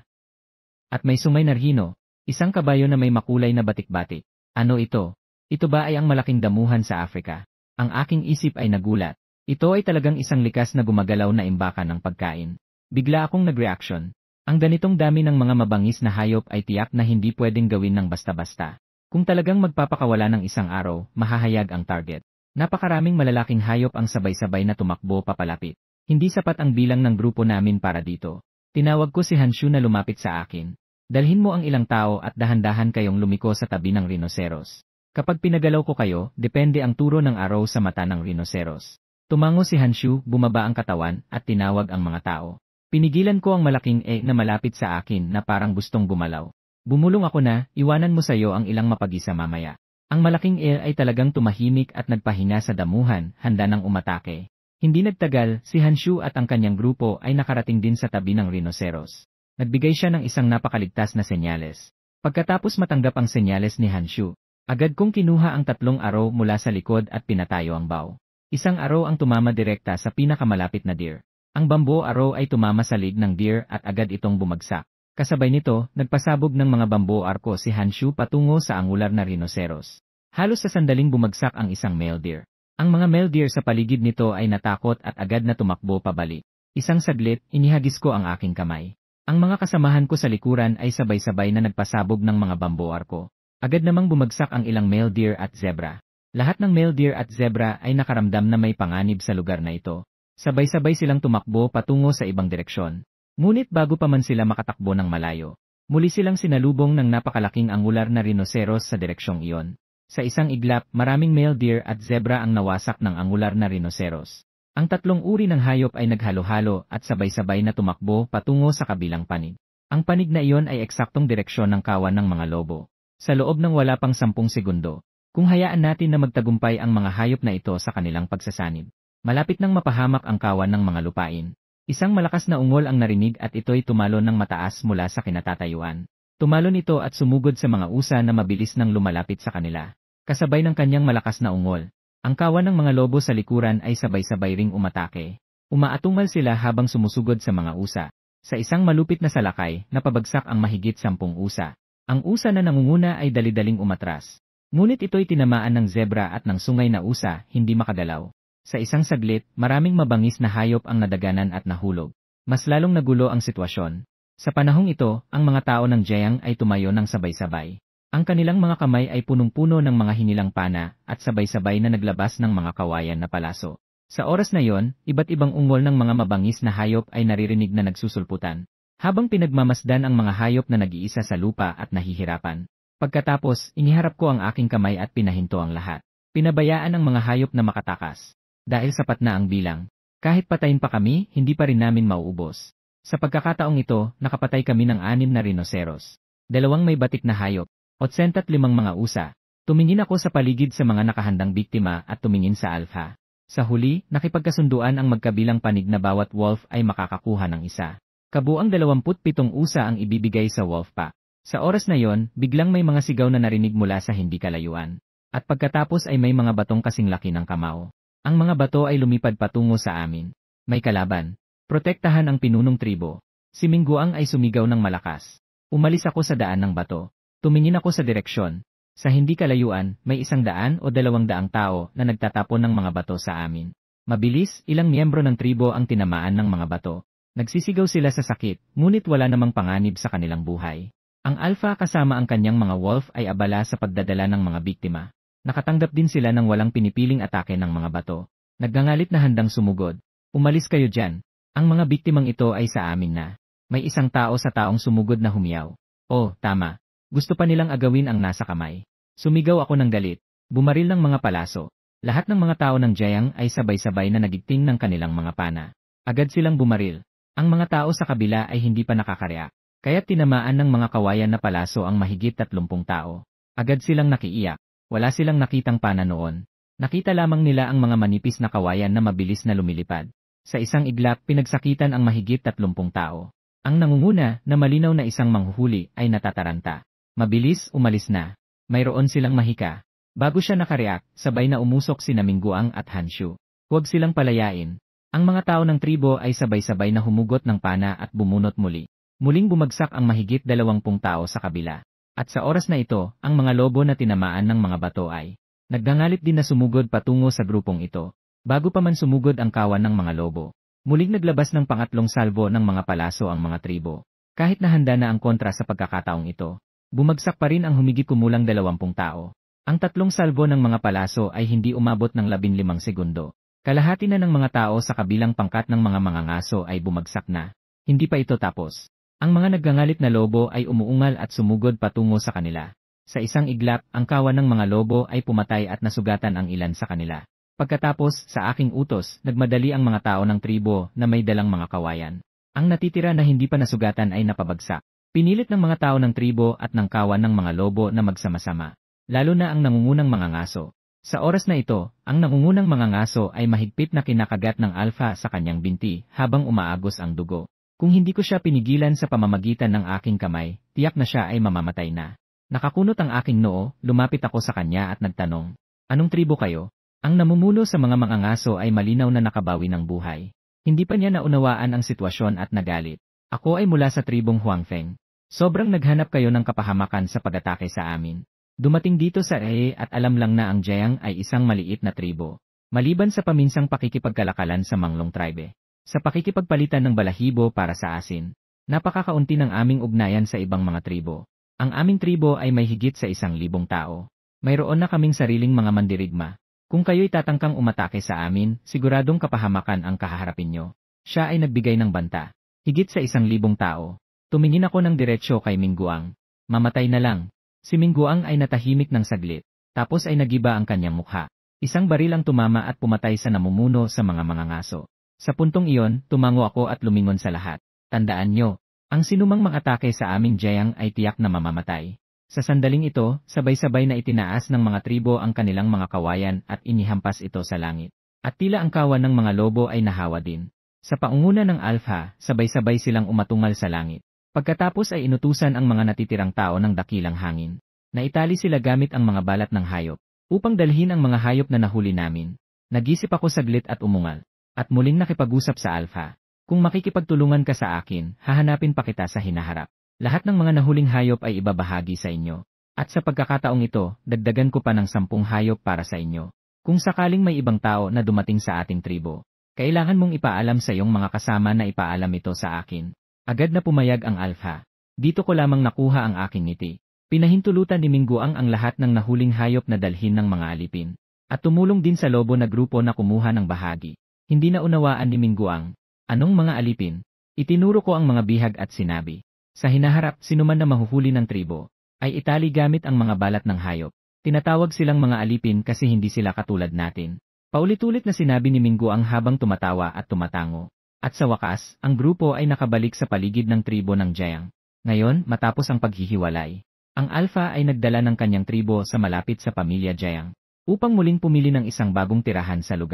At may sungay na rhino, isang kabayo na may makulay na batik-batik. Ano ito? Ito ba ay ang malaking damuhan sa Afrika? Ang aking isip ay nagulat. Ito ay talagang isang likas na gumagalaw na imbakan ng pagkain. Bigla akong nag-reaction. Ang ganitong dami ng mga mabangis na hayop ay tiyak na hindi pwedeng gawin ng basta-basta. Kung talagang magpapakawala ng isang araw, mahahayag ang target. Napakaraming malalaking hayop ang sabay-sabay na tumakbo papalapit. Hindi sapat ang bilang ng grupo namin para dito. Tinawag ko si Hanshu na lumapit sa akin. Dalhin mo ang ilang tao at dahan-dahan kayong lumiko sa tabi ng rinoceros. Kapag pinagalaw ko kayo, depende ang turo ng araw sa mata ng rinoceros. Tumango si Hanshu, bumaba ang katawan, at tinawag ang mga tao. Pinigilan ko ang malaking na malapit sa akin na parang gustong gumalaw. Bumulong ako na, iwanan mo sayo ang ilang mapag-isa mamaya. Ang malaking ay talagang tumahimik at nagpahinga sa damuhan, handa ng umatake. Hindi nagtagal, si Hanshu at ang kanyang grupo ay nakarating din sa tabi ng rinoceros. Nagbigay siya ng isang napakaligtas na senyales. Pagkatapos matanggap ang senyales ni Hanshu, agad kong kinuha ang 3 araw mula sa likod at pinatayo ang bow. Isang araw ang tumama direkta sa pinakamalapit na deer. Ang bamboo arrow ay tumama sa lig ng deer at agad itong bumagsak. Kasabay nito, nagpasabog ng mga bamboo arko si Hanshu patungo sa angular na rinoceros. Halos sa sandaling bumagsak ang isang male deer. Ang mga male deer sa paligid nito ay natakot at agad na tumakbo pabalik. Isang saglit, inihagis ko ang aking kamay. Ang mga kasamahan ko sa likuran ay sabay-sabay na nagpasabog ng mga bamboo arko. Agad namang bumagsak ang ilang male deer at zebra. Lahat ng male deer at zebra ay nakaramdam na may panganib sa lugar na ito. Sabay-sabay silang tumakbo patungo sa ibang direksyon. Ngunit bago pa man sila makatakbo ng malayo, muli silang sinalubong ng napakalaking angular na rinoceros sa direksyong iyon. Sa isang iglap, maraming male deer at zebra ang nawasak ng angular na rinoceros. Ang 3 uri ng hayop ay naghalo-halo at sabay-sabay na tumakbo patungo sa kabilang panig. Ang panig na iyon ay eksaktong direksyon ng kawan ng mga lobo. Sa loob ng wala pang 10 segundo, kung hayaan natin na magtagumpay ang mga hayop na ito sa kanilang pagsasanib, malapit nang mapahamak ang kawan ng mga lupain. Isang malakas na ungol ang narinig at ito'y tumalon ng mataas mula sa kinatatayuan. Tumalon ito at sumugod sa mga usa na mabilis nang lumalapit sa kanila. Kasabay ng kanyang malakas na ungol, ang kawan ng mga lobo sa likuran ay sabay-sabay ring umatake. Umaatungal sila habang sumusugod sa mga usa. Sa isang malupit na salakay, napabagsak ang mahigit 10 usa. Ang usa na nangunguna ay dali-daling umatras. Ngunit ito'y tinamaan ng zebra at ng sungay na usa, hindi makagalaw. Sa isang saglit, maraming mabangis na hayop ang nadaganan at nahulog. Mas lalong nagulo ang sitwasyon. Sa panahong ito, ang mga tao ng Jiang ay tumayo ng sabay-sabay. Ang kanilang mga kamay ay punong-puno ng mga hinilang pana at sabay-sabay na naglabas ng mga kawayan na palaso. Sa oras na yon, iba't ibang ungol ng mga mabangis na hayop ay naririnig na nagsusulputan. Habang pinagmamasdan ang mga hayop na nag-iisa sa lupa at nahihirapan. Pagkatapos, iniharap ko ang aking kamay at pinahinto ang lahat. Pinabayaan ang mga hayop na makatakas. Dahil sapat na ang bilang. Kahit patayin pa kami, hindi pa rin namin mauubos. Sa pagkakataong ito, nakapatay kami ng 6 na rinoceros. 2 may batik na hayop. 85 mga usa. Tumingin ako sa paligid sa mga nakahandang biktima at tumingin sa alpha. Sa huli, nakipagkasunduan ang magkabilang panig na bawat wolf ay makakakuha ng isa. Kabuang 27 usa ang ibibigay sa wolf pack. Sa oras na yon, biglang may mga sigaw na narinig mula sa hindi kalayuan. At pagkatapos ay may mga batong kasing laki ng kamao. Ang mga bato ay lumipad patungo sa amin. May kalaban. Protektahan ang pinunong tribo. Si Mingguang ay sumigaw ng malakas. Umalis ako sa daan ng bato. Tumingin ako sa direksyon. Sa hindi kalayuan, may 100 o 200 tao na nagtatapon ng mga bato sa amin. Mabilis, ilang miyembro ng tribo ang tinamaan ng mga bato. Nagsisigaw sila sa sakit, ngunit wala namang panganib sa kanilang buhay. Ang alpha kasama ang kanyang mga wolf ay abala sa pagdadala ng mga biktima. Nakatanggap din sila ng walang pinipiling atake ng mga bato. Naggangalit na handang sumugod. Umalis kayo dyan. Ang mga biktimang ito ay sa amin na. May isang tao sa taong sumugod na humiyaw. Oh, tama. Gusto pa nilang agawin ang nasa kamay. Sumigaw ako ng galit. Bumaril ng mga palaso. Lahat ng mga tao ng Jiang ay sabay-sabay na nagigting ng kanilang mga pana. Agad silang bumaril. Ang mga tao sa kabila ay hindi pa nakakareact. Kaya't tinamaan ng mga kawayan na palaso ang mahigit 30 tao. Agad silang nakiiyak. Wala silang nakitang pana noon. Nakita lamang nila ang mga manipis na kawayan na mabilis na lumilipad. Sa isang iglap, pinagsakitan ang mahigit 30 tao. Ang nangunguna, na malinaw na isang manghuhuli, ay natataranta. Mabilis, umalis na. Mayroon silang mahika. Bago siya nakareact, sabay na umusok sina Mingguang at Hanshu. Huwag silang palayain. Ang mga tao ng tribo ay sabay-sabay na humugot ng pana at bumunot muli. Muling bumagsak ang mahigit 20 tao sa kabila. At sa oras na ito, ang mga lobo na tinamaan ng mga bato ay naggangalit din na sumugod patungo sa grupong ito. Bago pa man sumugod ang kawan ng mga lobo, muling naglabas ng pangatlong salvo ng mga palaso ang mga tribo. Kahit nahanda na ang kontra sa pagkakataong ito, bumagsak pa rin ang humigit kumulang 20 tao. Ang tatlong salvo ng mga palaso ay hindi umabot ng 15 segundo. Kalahati na ng mga tao sa kabilang pangkat ng mga mangangaso ay bumagsak na. Hindi pa ito tapos. Ang mga naggangalit na lobo ay umuungal at sumugod patungo sa kanila. Sa isang iglap, ang kawan ng mga lobo ay pumatay at nasugatan ang ilan sa kanila. Pagkatapos, sa aking utos, nagmadali ang mga tao ng tribo na may dalang mga kawayan. Ang natitira na hindi pa nasugatan ay napabagsak. Pinilit ng mga tao ng tribo at ng kawan ng mga lobo na magsama-sama. Lalo na ang nangungunang mga ngaso. Sa oras na ito, ang nangungunang mga ngaso ay mahigpit na kinakagat ng alpha sa kanyang binti habang umaagos ang dugo. Kung hindi ko siya pinigilan sa pamamagitan ng aking kamay, tiyak na siya ay mamamatay na. Nakakunot ang aking noo, lumapit ako sa kanya at nagtanong, "Anong tribo kayo?" Ang namumuno sa mga ngaso ay malinaw na nakabawi ng buhay. Hindi pa niya naunawaan ang sitwasyon at nagalit. "Ako ay mula sa tribong Huangfeng. Sobrang naghanap kayo ng kapahamakan sa pag-atake sa amin. Dumating dito sa at alam lang na ang Jiang ay isang maliit na tribo. Maliban sa paminsang pakikipagkalakalan sa Manglong tribe. Sa pakikipagpalitan ng balahibo para sa asin. Napakakaunti ng aming ugnayan sa ibang mga tribo. Ang aming tribo ay may higit sa 1,000 tao. Mayroon na kaming sariling mga mandirigma. Kung kayo'y tatangkang umatake sa amin, siguradong kapahamakan ang kahaharapin nyo." Siya ay nagbigay ng banta. Higit sa 1,000 tao. Tumingin ako ng diretsyo kay Mingguang. Mamatay na lang. Si Mingguang ay natahimik ng saglit. Tapos ay nagiba ang kanyang mukha. Isang baril ang tumama at pumatay sa namumuno sa mga ngaso. Sa puntong iyon, tumango ako at lumingon sa lahat. "Tandaan nyo, ang sinumang mang-atake sa aming Jiang ay tiyak na mamamatay." Sa sandaling ito, sabay-sabay na itinaas ng mga tribo ang kanilang mga kawayan at inihampas ito sa langit. At tila ang kawan ng mga lobo ay nahawa din. Sa paunguna ng alpha, sabay-sabay silang umatungal sa langit. Pagkatapos ay inutusan ang mga natitirang tao ng dakilang hangin. Naitali sila gamit ang mga balat ng hayop, upang dalhin ang mga hayop na nahuli namin. Nag-isip ako saglit at umungal. At muling nakipag-usap sa alpha. Kung makikipagtulungan ka sa akin, hahanapin pa kita sa hinaharap. Lahat ng mga nahuling hayop ay ibabahagi sa inyo. At sa pagkakataong ito, dagdagan ko pa ng 10 hayop para sa inyo. Kung sakaling may ibang tao na dumating sa ating tribo, kailangan mong ipaalam sa iyong mga kasama na ipaalam ito sa akin. Agad na pumayag ang alpha. Dito ko lamang nakuha ang aking ngiti. Pinahintulutan ni Mingguang ang lahat ng nahuling hayop na dalhin ng mga alipin. At tumulong din sa lobo na grupo na kumuha ng bahagi. Hindi na unawaan ni Mingguang. Anong mga alipin? Itinuro ko ang mga bihag at sinabi. Sa hinaharap, sinuman na mahuhuli ng tribo, ay itali gamit ang mga balat ng hayop. Tinatawag silang mga alipin kasi hindi sila katulad natin. Paulit-ulit na sinabi ni Mingguang habang tumatawa at tumatango. At sa wakas, ang grupo ay nakabalik sa paligid ng tribo ng Jiang. Ngayon, matapos ang paghihiwalay, ang Alpha ay nagdala ng kanyang tribo sa malapit sa pamilya Jiang upang muling pumili ng isang bagong tirahan sa lugar.